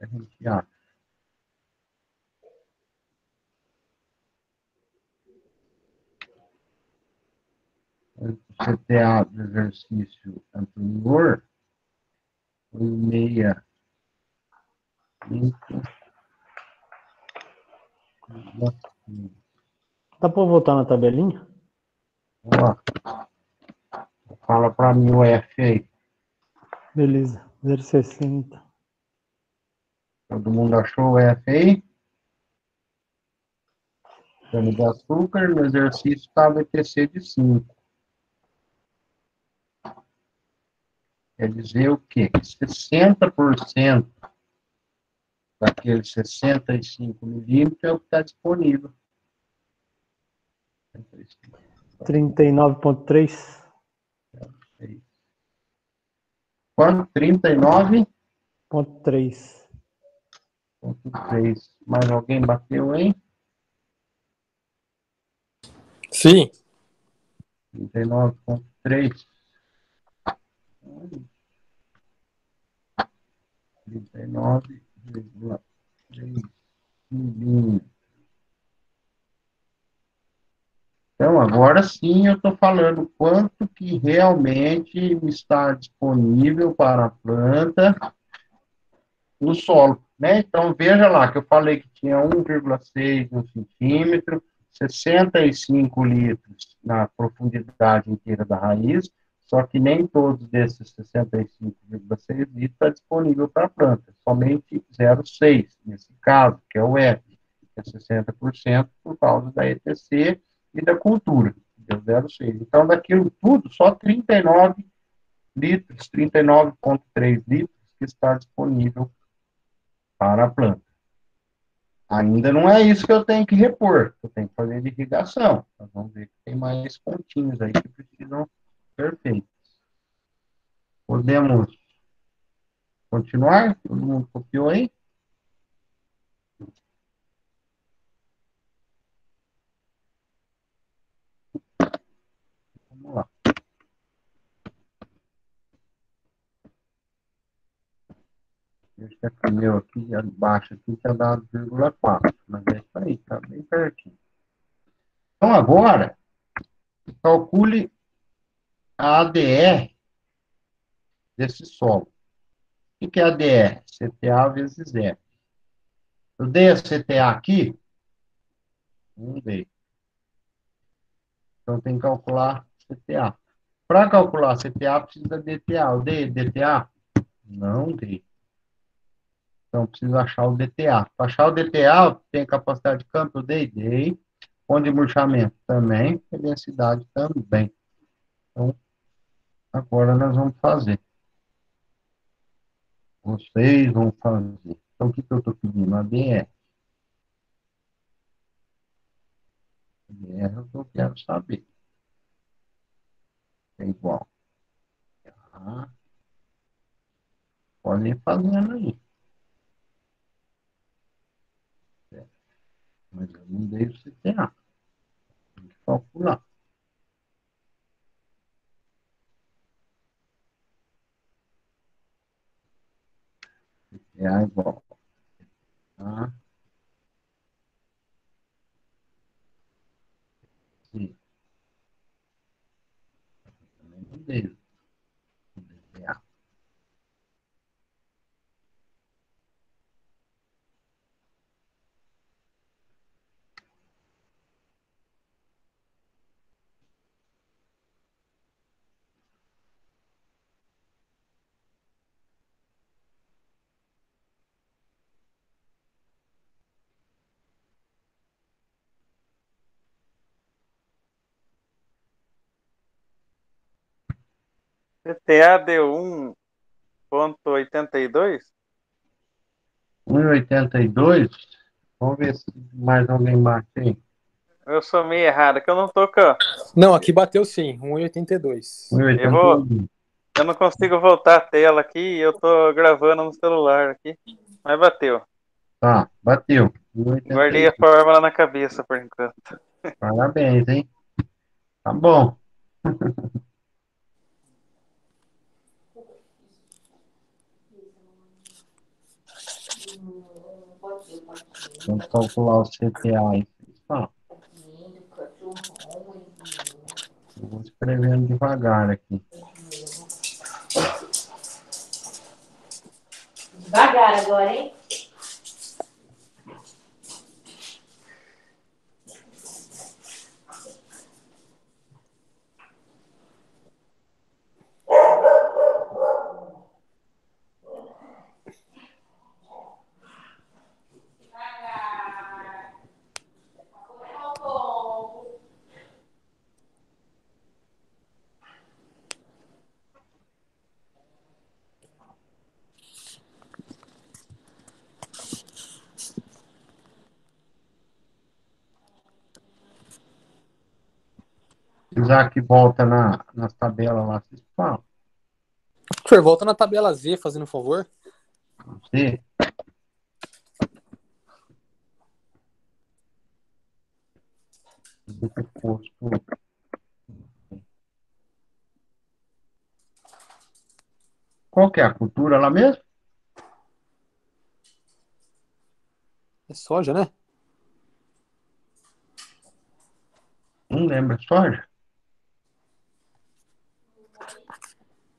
A gente acha. O CTA do exercício anterior foi 65. Dá para voltar na tabelinha? Vamos lá. Fala para mim o F aí. Beleza. 0,60. Todo mundo achou o F aí? Cana de açúcar, no exercício estava ETC de 5. Quer dizer o quê? 60% daqueles 65 milímetros é o que está disponível. 39,3. Quanto? 39,3. 39,3. Mais alguém bateu, hein? Sim. 39,3. 39,3 milímetros. Então, agora sim eu estou falando quanto que realmente está disponível para a planta no solo, né? Então, veja lá que eu falei que tinha 1,6 um centímetro, 65 litros na profundidade inteira da raiz, só que nem todos desses 65,6 litros está disponível para a planta, somente 0,6 nesse caso, que é o F, que é 60% por causa da ETC e da cultura, deu 0,6. Então, daquilo tudo, só 39 litros, 39,3 litros que está disponível para a planta. Ainda não é isso que eu tenho que repor, eu tenho que fazer de irrigação. Nós vamos ver que tem mais pontinhos aí que precisam ser feitos. Podemos continuar? Todo mundo copiou aí? Vamos lá. Esse aqui meu aqui, abaixo aqui, tinha dado 0,4, mas é isso aí, tá bem pertinho. Então agora, calcule a ADR desse solo. O que é ADR? CTA vezes R. Eu dei a CTA aqui? Não dei. Então tem que calcular CTA. Para calcular CTA, precisa DTA. Eu dei DTA? Não dei. Então precisa achar o DTA. Para achar o DTA, tem capacidade de campo? Eu dei? Dei. Ponto de murchamento? Também. E densidade? Também. Então, agora nós vamos fazer. Vocês vão fazer. Então, o que eu estou pedindo? ADR. ADR é o que eu quero saber. É igual. Ah, podem ir fazendo aí. Mas eu não dei o CTA. Tem que calcular. CTA igual. Ah, sim. Também não dei o DTA. CTA deu 1,82. 1,82. Vamos ver se mais alguém bate aí. Eu sou meio errado, que eu não tô com. Não, aqui bateu sim, 1,82. Eu 1,81. não consigo voltar a tela aqui e eu tô gravando no celular aqui. Mas bateu. Tá, bateu. Guardei a 1,82. fórmula na cabeça por enquanto. Parabéns, hein? Tá bom. Vamos calcular o CTA aí. Tá, eu vou escrevendo devagar aqui. Devagar agora, hein? Precisar que volta nas tabelas lá, vocês falam. Senhor, volta na tabela Z, fazendo um favor. Você, posto. Qual que é a cultura lá mesmo? É soja, né? Não lembra, soja?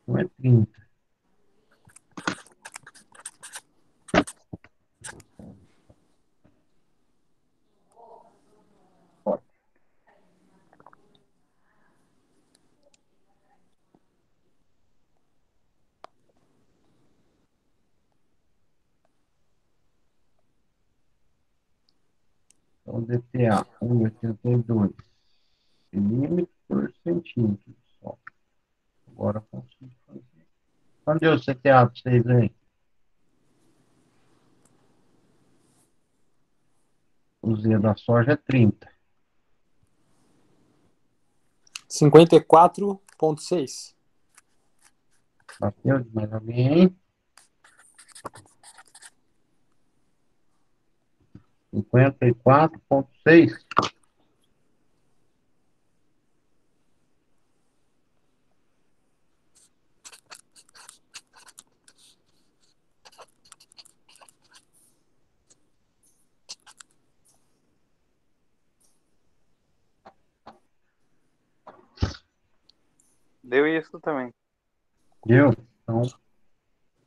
Não é 30. Então, DTA 1,82 milímetros por centímetro só. Agora eu consigo fazer. Quando deu o CTA para vocês aí? O Z da soja é 30. 54,6. Bateu de mais alguém? 54,6. Deu isso também. Deu? Então, os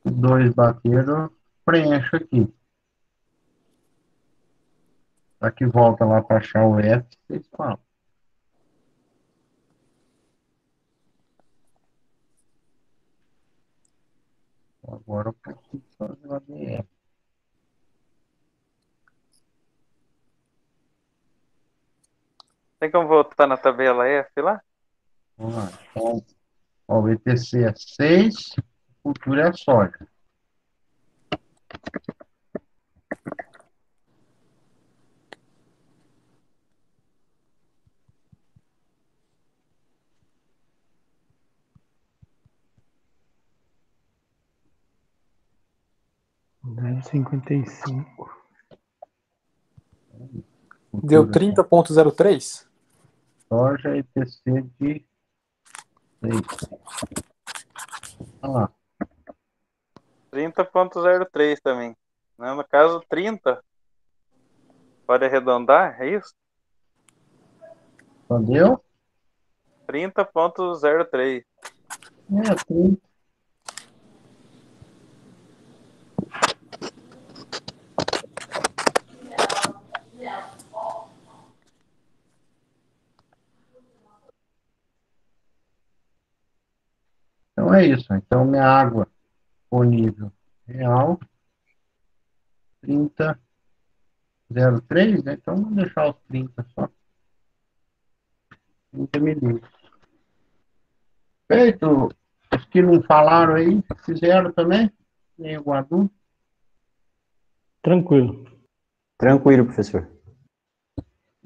dois bateram, preencho aqui. Para que volta lá para achar o F, vocês falam. Agora eu consigo fazer o ADR. Tem como voltar na tabela F lá? Vamos lá. Então, ó, o ETC é 6, cultura é soja. Dez 55. Deu Cultura 30,03. soja, ETC de 6. Olha lá. 30,03 também. Né? No caso, 30. Pode arredondar, é isso? Entendeu? 30,03. É, 30. Então é isso. Então minha água disponível real 30,03, né? Então vamos deixar os 30 só. 30 milímetros. Feito. Os que não falaram aí, fizeram também? Nem o adulto. Tranquilo. Tranquilo, professor.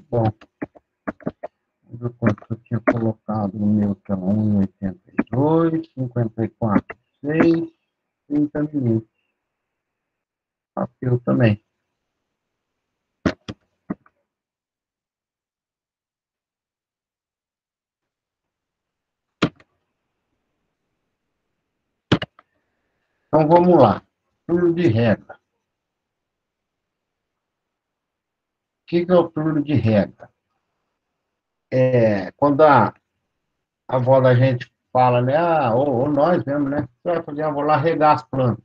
Bom, vamos ver quanto eu tinha colocado no meu, que é 1,82, 54,6, 30 milímetros. Bateu também. Então vamos lá. Turno de rega. O que é o turno de rega? É quando a avó da gente fala, né? Ah, ou nós mesmo, né? Você vai fazer, vou lá regar as plantas.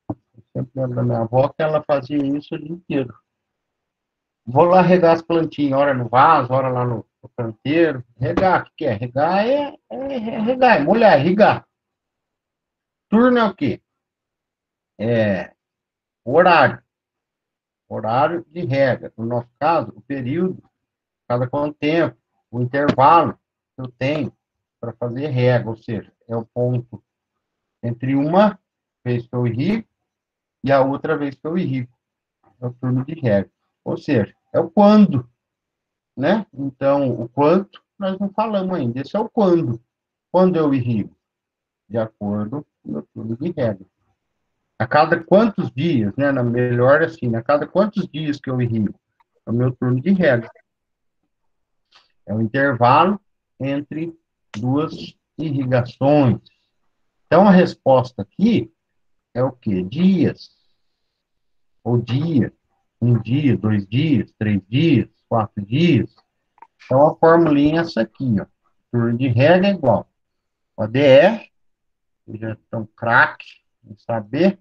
Eu sempre lembro da minha avó que ela fazia isso o dia inteiro. Vou lá regar as plantinhas, ora no vaso, ora lá no canteiro. Regar, o que é? Regar é regar, é molhar, é regar. Turno é o quê? É horário. Horário de rega. No nosso caso, o período, cada quanto tempo, o intervalo que eu tenho para fazer rega, ou seja, é o ponto entre uma vez que eu irrigo e a outra vez que eu irrigo. É o turno de rega. Ou seja, é o quando, né? Então, o quanto nós não falamos ainda. Esse é o quando. Quando eu irrigo? De acordo com o meu turno de rega. A cada quantos dias, né? Na melhor assim, a cada quantos dias que eu irrigo? É o meu turno de rega. É o intervalo entre duas irrigações. Então, a resposta aqui é o quê? Dias. Ou dia. Um dia, 2 dias, 3 dias, 4 dias. Então, a formulinha é essa aqui, ó. Turno de rega é igual. O ADR, que já estão craque em saber,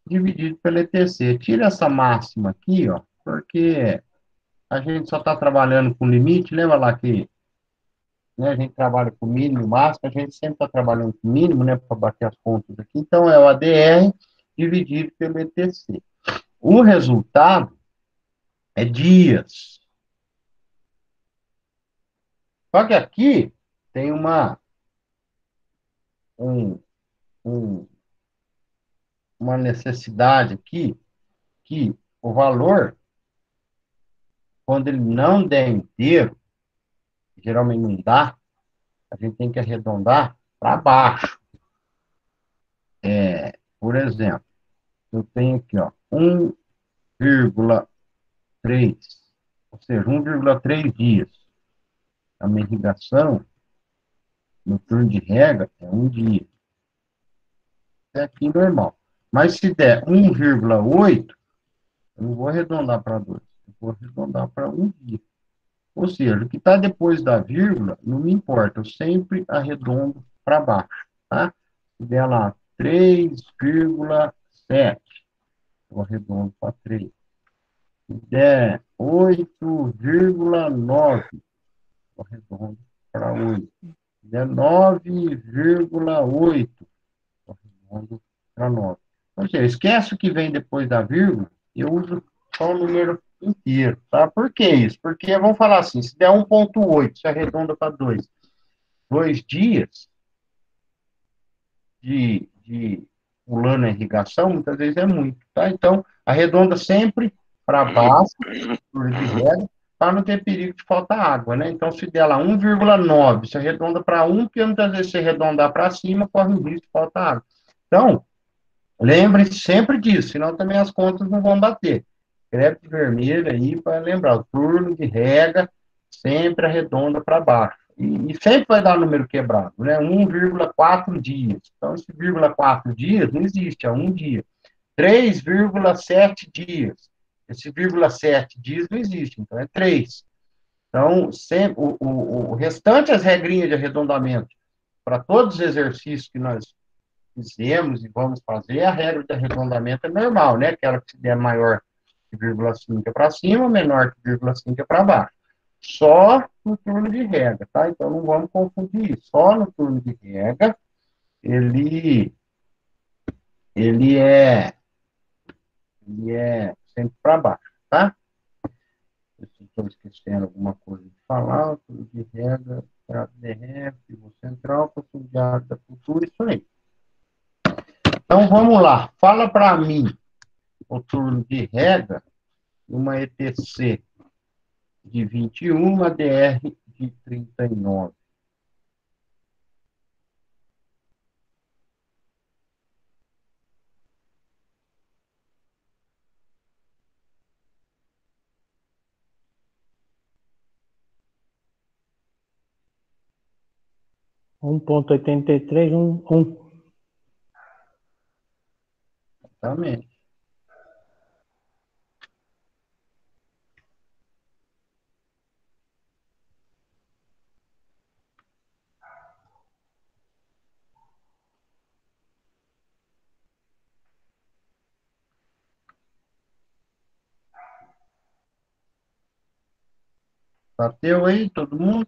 dividido pelo ETC. Tira essa máxima aqui, ó, porque a gente só está trabalhando com limite. Lembra lá que, né, a gente trabalha com mínimo e máximo, a gente sempre está trabalhando com mínimo, né, para bater as contas aqui. Então, é o ADR dividido pelo ETC. O resultado é dias. Só que aqui tem um, um, uma necessidade aqui, que o valor quando ele não der inteiro, geralmente não dá, a gente tem que arredondar para baixo. Por exemplo, eu tenho aqui, ó, 1,3, ou seja, 1,3 dias. A minha irrigação, no turno de rega, é 1 dia. É aqui normal. Mas se der 1,8, eu não vou arredondar para 2, eu vou arredondar para 1 dia. Ou seja, o que está depois da vírgula, não me importa, eu sempre arredondo para baixo, tá? Se der lá 3,7, eu arredondo para 3. Se der 8,9, eu arredondo para 8. Se der 9,8, eu arredondo para 9. Ou seja, esquece o que vem depois da vírgula, eu uso só o número inteiro, tá? Por que isso? Porque, vamos falar assim, se der 1,8, se arredonda para 2. 2 dias de pulando a irrigação, muitas vezes é muito, tá? Então, arredonda sempre para baixo, por de rega, para não ter perigo de faltar água, né? Então, se der lá 1,9, se arredonda para 1, porque muitas vezes se arredondar para cima, corre o risco de faltar água. Então, lembre-se sempre disso, senão também as contas não vão bater. Crepe vermelho aí para lembrar, o turno de rega sempre arredonda para baixo. E sempre vai dar número quebrado, né? 1,4 dias. Então, esse 0,4 dias não existe, é 1 dia. 3,7 dias. Esse 0,7 dias não existe, então é 3. Então, sempre, o restante, as regrinhas de arredondamento, para todos os exercícios que nós fizemos e vamos fazer, a regra de arredondamento é normal, né? Aquela que se der maior que 0,5 é para cima, menor que 0,5 é para baixo. Só no turno de rega, tá? Então não vamos confundir isso. Só no turno de rega, ele é sempre para baixo, tá? Estou esquecendo alguma coisa de falar, o turno de rega, DRF, pivô central, possibilidade da cultura, isso aí. Então vamos lá, fala para mim o turno de rega, uma ETC de 21, uma DR de 39. ponto 83, 1. Exatamente. Bateu aí, todo mundo?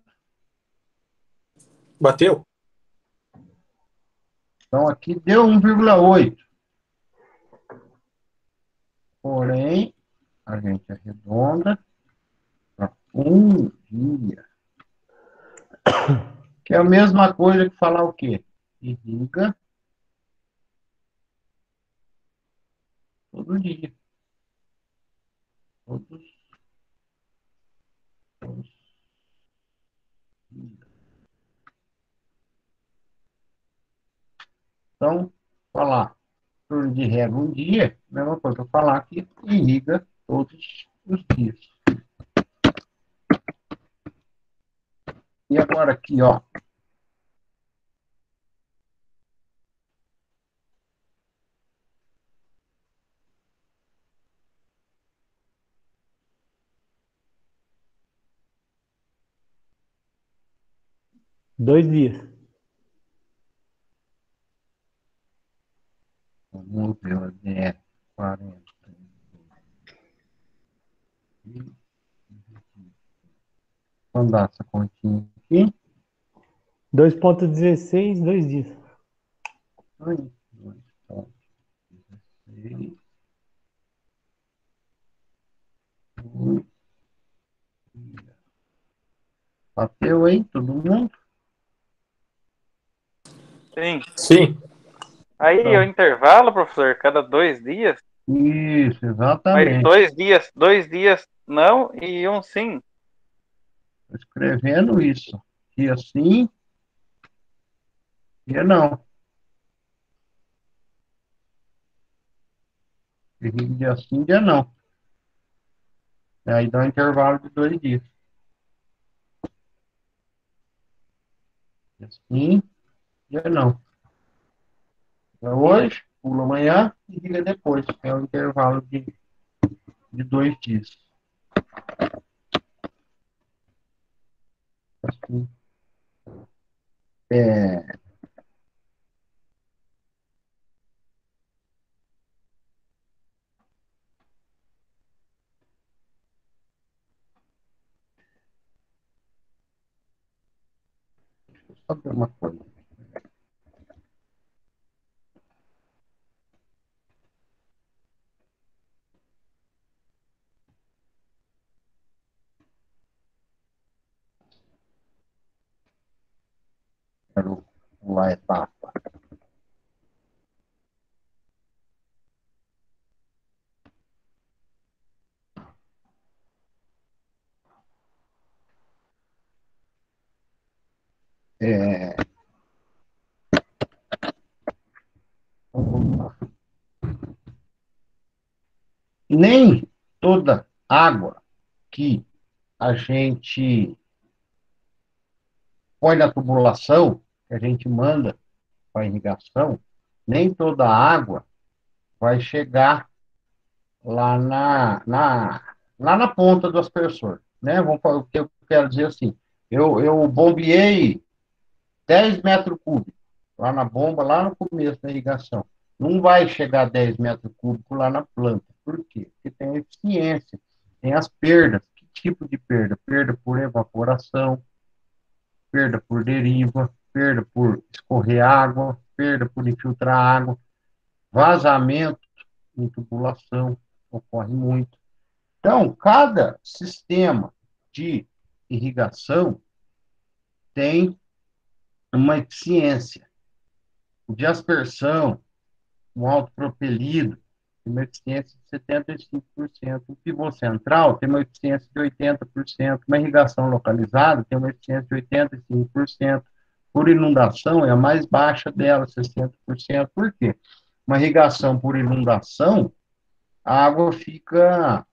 Bateu? Então, aqui deu 1,8. Porém, a gente arredonda para 1 dia. Que é a mesma coisa que falar o quê? Irriga todo dia. Todos os dias. Então, falar turno de rega 1 dia, mesma coisa que eu falar que irriga todos os dias. E agora aqui, ó. Dois dias. Vamos ver o DR 40. Vamos dar essa continha aqui. 2,16, 2 dias. Aí, 2,16. Bateu aí, todo mundo? Sim. Sim. Aí Tá. o intervalo, professor, cada 2 dias? Isso, Mas exatamente. 2 dias não e um sim. Tô escrevendo isso. Dia sim, dia não. Dia sim, dia não. Aí dá um intervalo de 2 dias. Dia sim, dia não. É hoje, pula amanhã e liga depois. É um intervalo de 2 dias. Assim, é, deixa eu só ver uma coisa. Quero pular a etapa. É, então vamos lá. Nem toda água que a gente põe na tubulação, que a gente manda para irrigação, nem toda água vai chegar lá na ponta do aspersor, né? O que eu quero dizer assim, eu bombeei 10 metros cúbicos lá na bomba, lá no começo da irrigação. Não vai chegar 10 metros cúbicos lá na planta. Por quê? Porque tem eficiência, tem as perdas. Que tipo de perda? Perda por evaporação, perda por deriva, perda por escorrer água, perda por infiltrar água, vazamento em tubulação, ocorre muito. Então, cada sistema de irrigação tem uma eficiência. O de aspersão, um autopropelido, tem uma eficiência de 75%. O pivô central tem uma eficiência de 80%. Uma irrigação localizada tem uma eficiência de 85%. Por inundação, é a mais baixa dela, 60%. Por quê? Uma irrigação por inundação, a água fica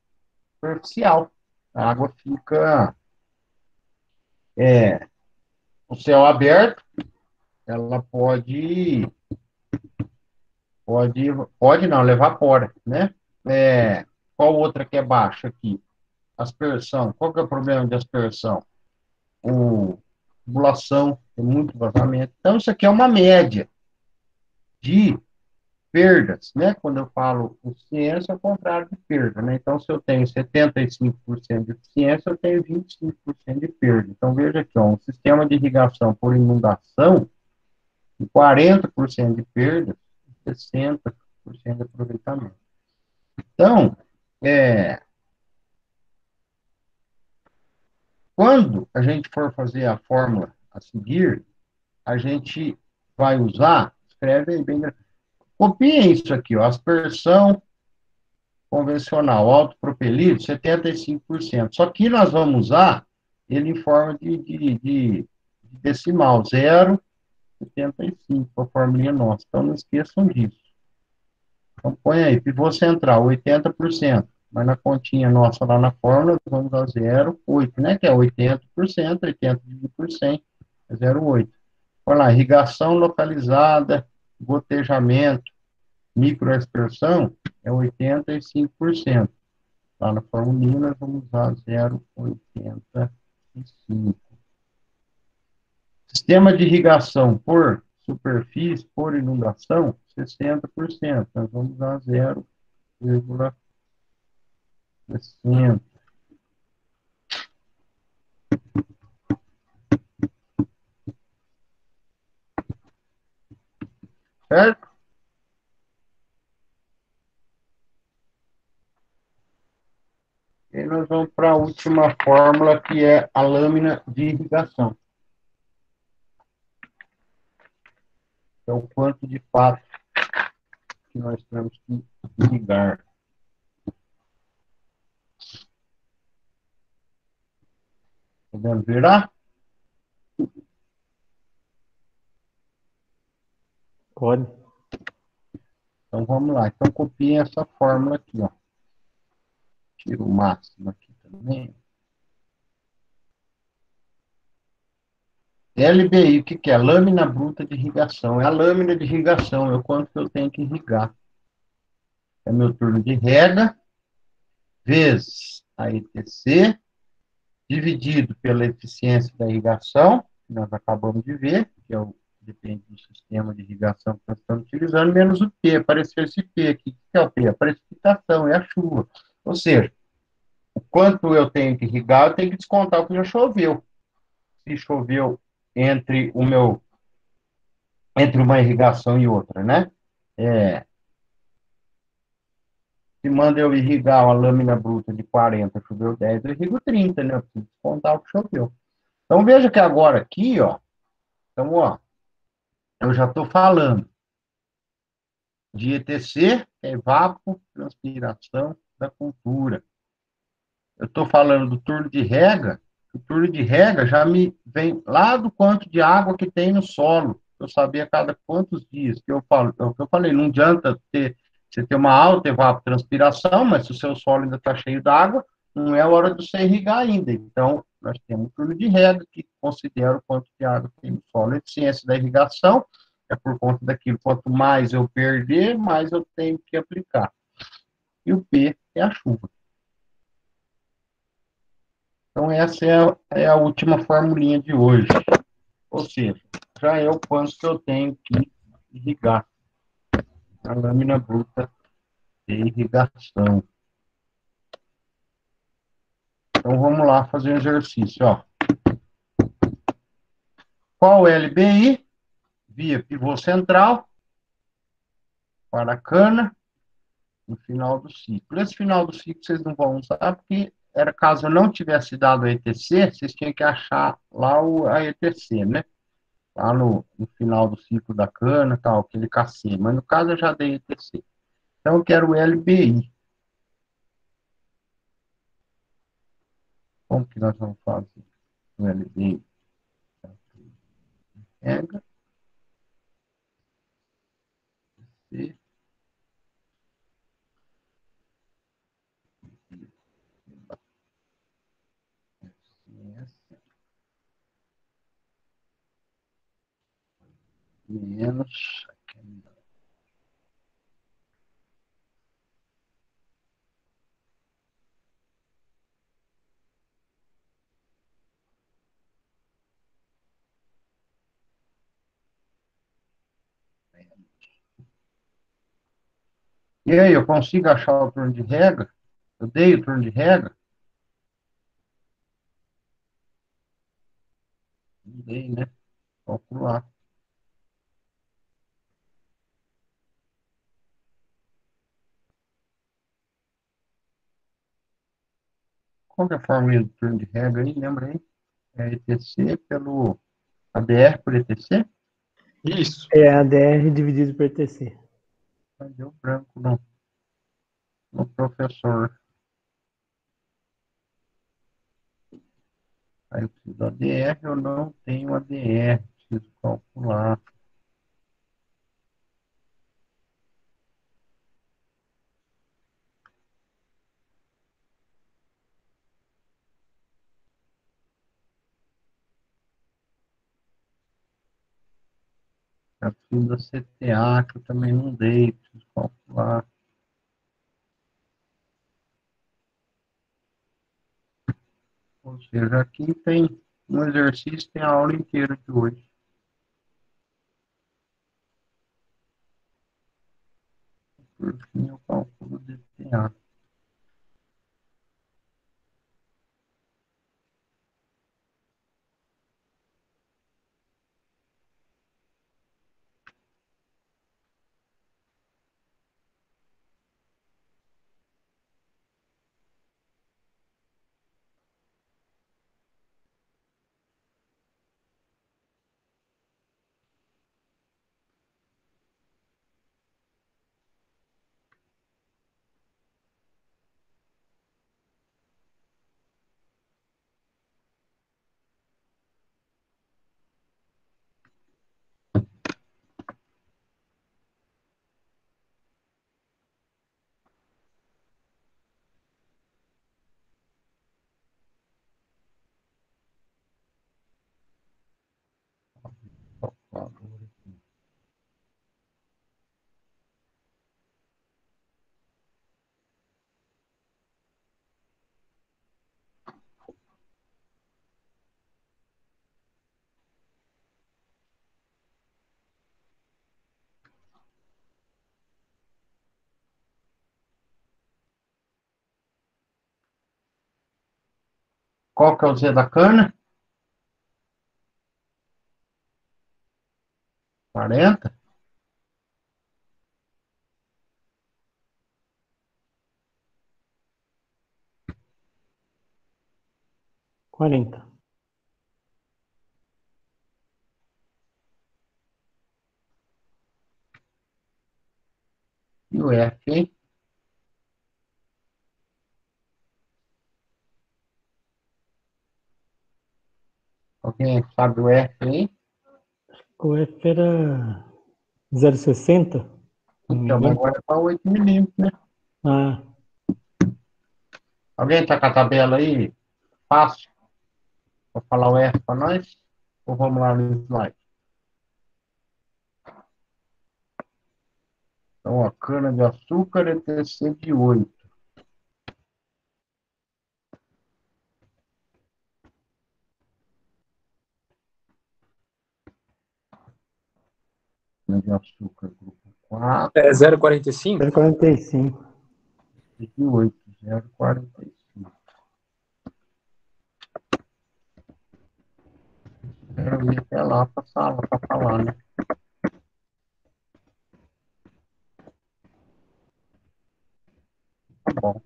superficial. A água fica o céu aberto, ela pode, pode não, ela evapora, né? Qual outra que é baixa aqui? Aspersão. Qual que é o problema de aspersão? Tubulação, tem muito vazamento. Então, isso aqui é uma média de perdas, né? Quando eu falo eficiência, é o contrário de perda, né? Então, se eu tenho 75% de eficiência, eu tenho 25% de perda. Então, veja aqui, ó, um sistema de irrigação por inundação, 40% de perda, 60% de aproveitamento. Então, quando a gente for fazer a fórmula a seguir, a gente vai usar, escreve aí bem, copiem isso aqui, ó, aspersão convencional, autopropelido, 75%. Só que nós vamos usar ele em forma de decimal, 0,75, a fórmula nossa. Então, não esqueçam disso. Então, põe aí, pivô central, 80%. Mas na continha nossa lá na fórmula, vamos a 0,8, né? Que é 80%, 80 dividido por 100, é 0,8. Olha lá, irrigação localizada, gotejamento, microaspersão, é 85%. Lá na fórmula, nós vamos usar 0,85. Sistema de irrigação por superfície, por inundação, 60%. Nós vamos usar 0,60. Certo? E nós vamos para a última fórmula, que é a lâmina de irrigação. É o quanto de fato que nós temos que irrigar. podendo virar? Pode. Então vamos lá. Então copiem essa fórmula aqui, ó. Tiro o máximo aqui também. LBI, o que que é? Lâmina bruta de irrigação. É a lâmina de irrigação, é o quanto que eu tenho que irrigar. É meu turno de rega, vezes a ETC, dividido pela eficiência da irrigação, que nós acabamos de ver, que é depende do sistema de irrigação que nós estamos utilizando, menos o P. Apareceu esse P aqui. O que é o P? A precipitação, é a chuva. Ou seja, o quanto eu tenho que irrigar, eu tenho que descontar o que já choveu. Se choveu entre entre uma irrigação e outra, né? Se manda eu irrigar uma lâmina bruta de 40, choveu 10, eu irrigo 30, né? Eu preciso descontar o que choveu. Então, veja que agora aqui, ó, então, ó, eu já estou falando de ETC, que é evapotranspiração da cultura. Eu estou falando do turno de rega, o turno de rega já me vem lá do quanto de água que tem no solo. Eu sabia a cada quantos dias, que eu falo, é o que eu falei, não adianta você ter uma alta evapotranspiração, mas se o seu solo ainda está cheio d'água, não é hora de você irrigar ainda. Então, nós temos o turno de rega, que considera o quanto de água tem no solo. A eficiência da irrigação é por conta daquilo, quanto mais eu perder, mais eu tenho que aplicar. E o P é a chuva. Então, essa é a última formulinha de hoje. Ou seja, já é o quanto que eu tenho que irrigar a lâmina bruta de irrigação. Então, vamos lá fazer um exercício. Ó. Qual o LBI? Via pivô central para a cana no final do ciclo. Esse final do ciclo vocês não vão usar, porque era caso eu não tivesse dado a ETC, vocês tinham que achar lá a ETC, né? Lá no final do ciclo da cana, tal, aquele KC. Mas no caso eu já dei ETC. Então eu quero o LBI. Como que nós vamos fazer o LBI? Pega, C, S, menos. E aí, eu consigo achar o turno de rega? Eu dei o turno de rega? Não dei, né? Calcular. Qual que é a fórmula do turno de rega aí? Lembra aí? É ETC pelo ADR por ETC? Isso. É ADR dividido por TC. Mas deu branco no professor. Aí eu preciso do ADR, eu não tenho ADR, preciso calcular. Eu preciso da CTA, que eu também não dei, preciso calcular. Ou seja, aqui tem um exercício, tem a aula inteira de hoje. Por fim, eu calculo o DTA. Qual que é o Z da cana? 40. Quarenta. E o F, hein? Alguém sabe o F, hein? O F era 0,60? Não me Então, engano. agora é para 8 milímetros, né? Ah, Alguém tá com a tabela aí? Fácil. Vou falar o F para nós? Ou vamos lá no slide? Então, a cana-de-açúcar é TC de 8. Cana-de-açúcar, grupo 4, É 0,45? 0,45. de 8, 0,45. Quero ir até lá para sala para falar, né? Tá bom.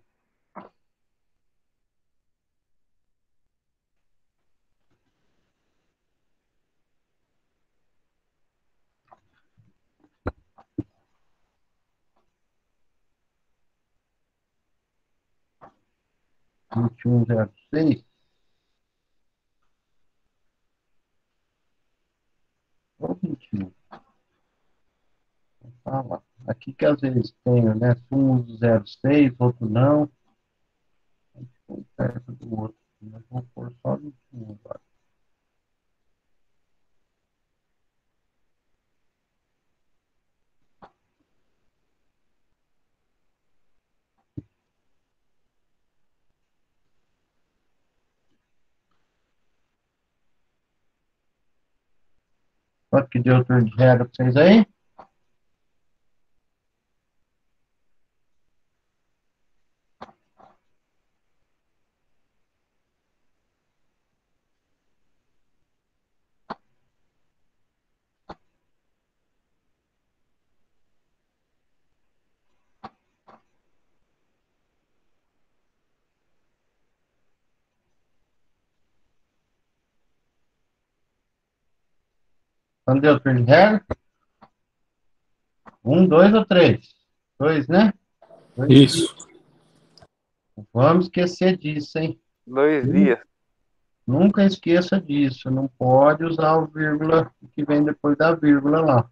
Vinte e um, 2106. Ou 21. Fala. Aqui que às vezes tem, né? Um usa 06, outro não. Um perto do outro. Mas vou pôr só 21 agora. Quanto que deu o turno de regra para vocês aí? Quando deu o turno de regra? 1, 2 ou 3? 2, né? 2 dias. Isso. Vamos esquecer disso, hein? 2 dias. Nunca esqueça disso. Não pode usar o vírgula que vem depois da vírgula lá.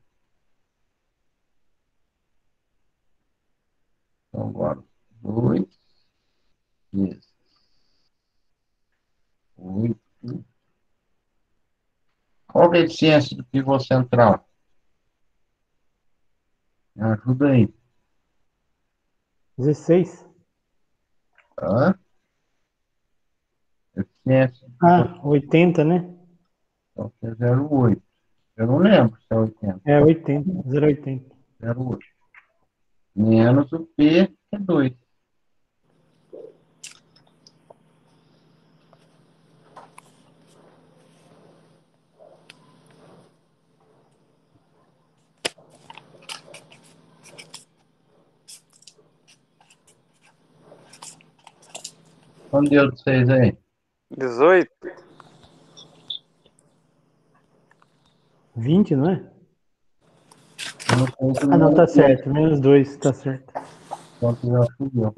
Então, agora, 2 vezes 8. Qual que é a eficiência do pivô central? Me ajuda aí. 16. Tá? Eficiência do pivô Ah, 80, né? central é 0,8. Eu não lembro se é 80. É 80. 0,80. 0,8. Menos o P, que é 2. Quanto deu de 6 aí? 18. 20, não é? Eu não sei se Ah, não, tá menos 2. certo. Menos 2, tá certo. Quanto já subiu.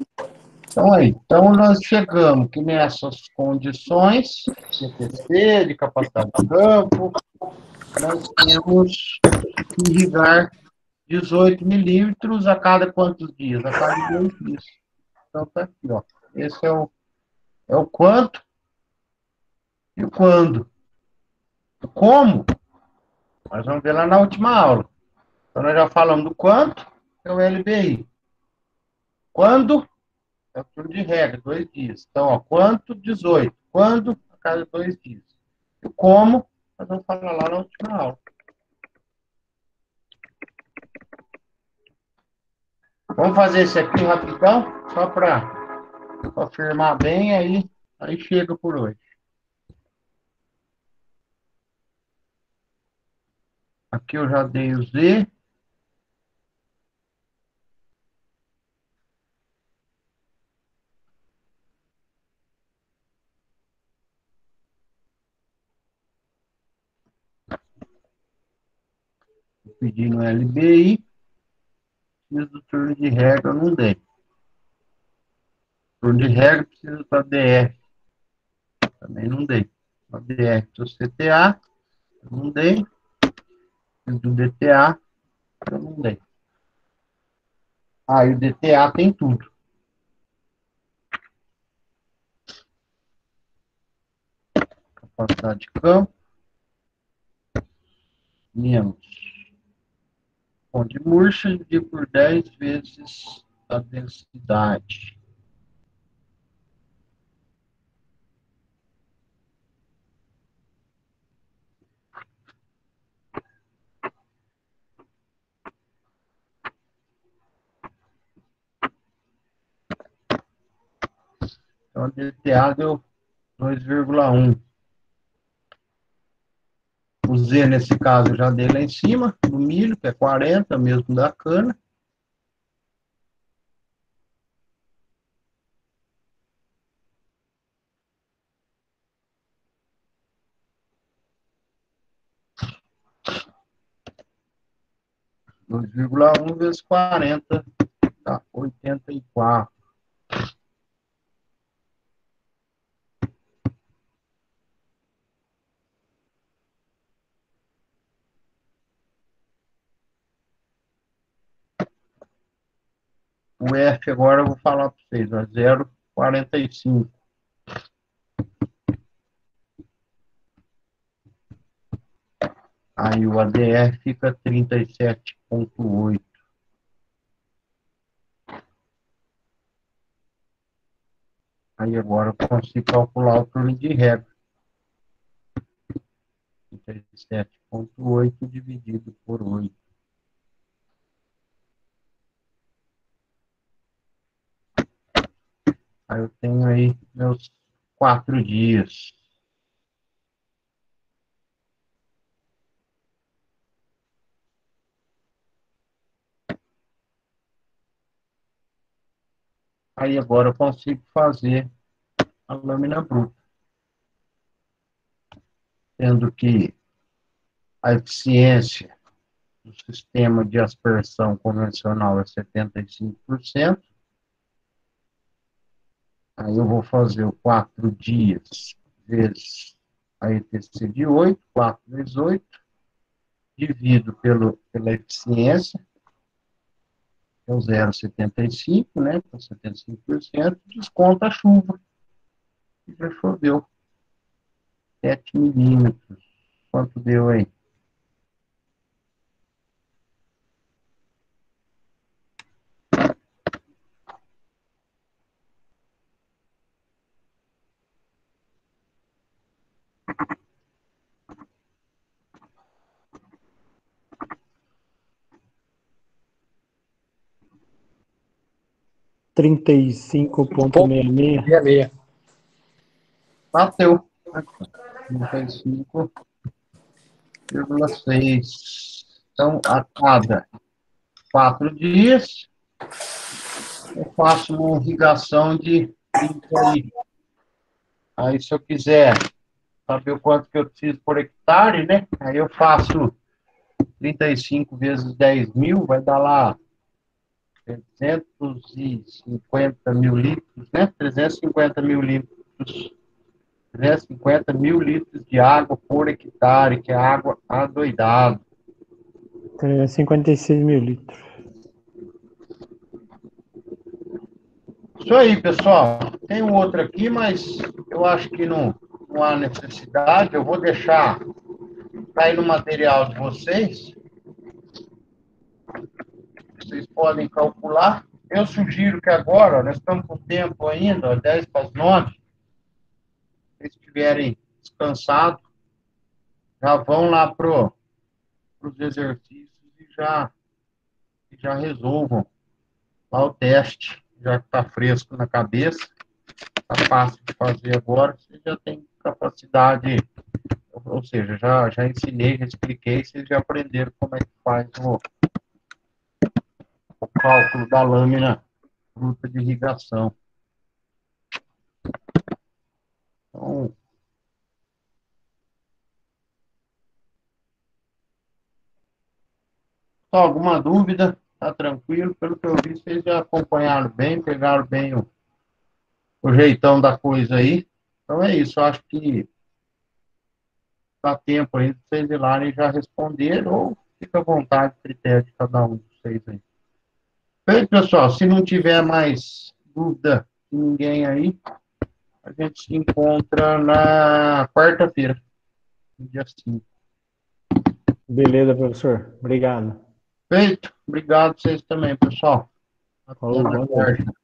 Então, aí, então nós chegamos que nessas condições de ETC, de capacidade de campo, nós temos que irrigar 18 milímetros a cada quantos dias? A cada 2 dias. Então, tá aqui, ó. Esse é o quanto e o quando. O como, nós vamos ver lá na última aula. Então, nós já falamos do quanto, que é o LBI. Quando, é o turno de regra, 2 dias. Então, ó, quanto, 18. Quando, a cada 2 dias. E o como, nós vamos falar lá na última aula. Vamos fazer esse aqui rapidão, só para confirmar bem, aí chega por hoje. Aqui eu já dei o Z. Pedindo LBI. Preciso do turno de regra, eu não dei. Turno de regra, preciso da DR. Também não dei. A DR do CTA, eu não dei. Preciso do DTA, eu não dei. E o DTA tem tudo. Capacidade de campo. Menos. Bom, de murcha, dividir por 10 vezes a densidade. Então, a DTA deu 2,1. O Z, nesse caso, eu já dei lá em cima, do milho, que é 40, mesmo da cana. Dois vírgula um vezes 40, tá, 84. O F agora eu vou falar para vocês, ó, 0,45. Aí o ADR fica 37,8. Aí agora eu consigo calcular o turno de regra. 37,8 dividido por 8. Aí eu tenho aí meus 4 dias. Aí agora eu consigo fazer a lâmina bruta. Sendo que a eficiência do sistema de aspersão convencional é 75%. Aí eu vou fazer o 4 dias vezes a ETC de 8, 4 vezes 8, divido pela eficiência, que é o 0,75, né? Então, 75%, desconta a chuva. E já choveu. 7 milímetros. Quanto deu aí? Trinta e cinco ponto meia meia. 66. Bateu. 35,6. Então, a cada 4 dias, eu faço uma irrigação de 30 aí. Aí, se eu quiser saber o quanto que eu preciso por hectare, né? Aí eu faço 35 vezes 10 mil, vai dar lá 350 mil litros, né? 350 mil litros. 350 mil litros de água por hectare, que é água adoidada. 56 mil litros. Isso aí, pessoal. Tem um outro aqui, mas eu acho que não há necessidade. Eu vou deixar cair no material de vocês. Vocês podem calcular. Eu sugiro que agora, nós estamos com tempo ainda, 10 para as 9. Se vocês estiverem descansados, já vão lá para os exercícios e já resolvam lá o teste, já que está fresco na cabeça. Está fácil de fazer agora, você já tem capacidade. Eu ou seja, já ensinei, já expliquei, vocês já aprenderam como é que faz o cálculo da lâmina bruta de irrigação. Então, só alguma dúvida? Tá tranquilo? Pelo que eu vi, vocês já acompanharam bem, pegaram bem o jeitão da coisa aí. Então é isso, eu acho que dá tempo aí de vocês ir lá e já responder, ou fica à vontade, critério de cada um de vocês aí. Bem, pessoal, se não tiver mais dúvida de ninguém aí, a gente se encontra na quarta-feira, dia 5. Beleza, professor. Obrigado. Feito. Obrigado a vocês também, pessoal. Até Falou, mais boa noite. tarde.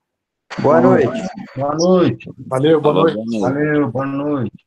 Boa noite. Boa noite. Valeu, boa noite. Valeu, boa noite.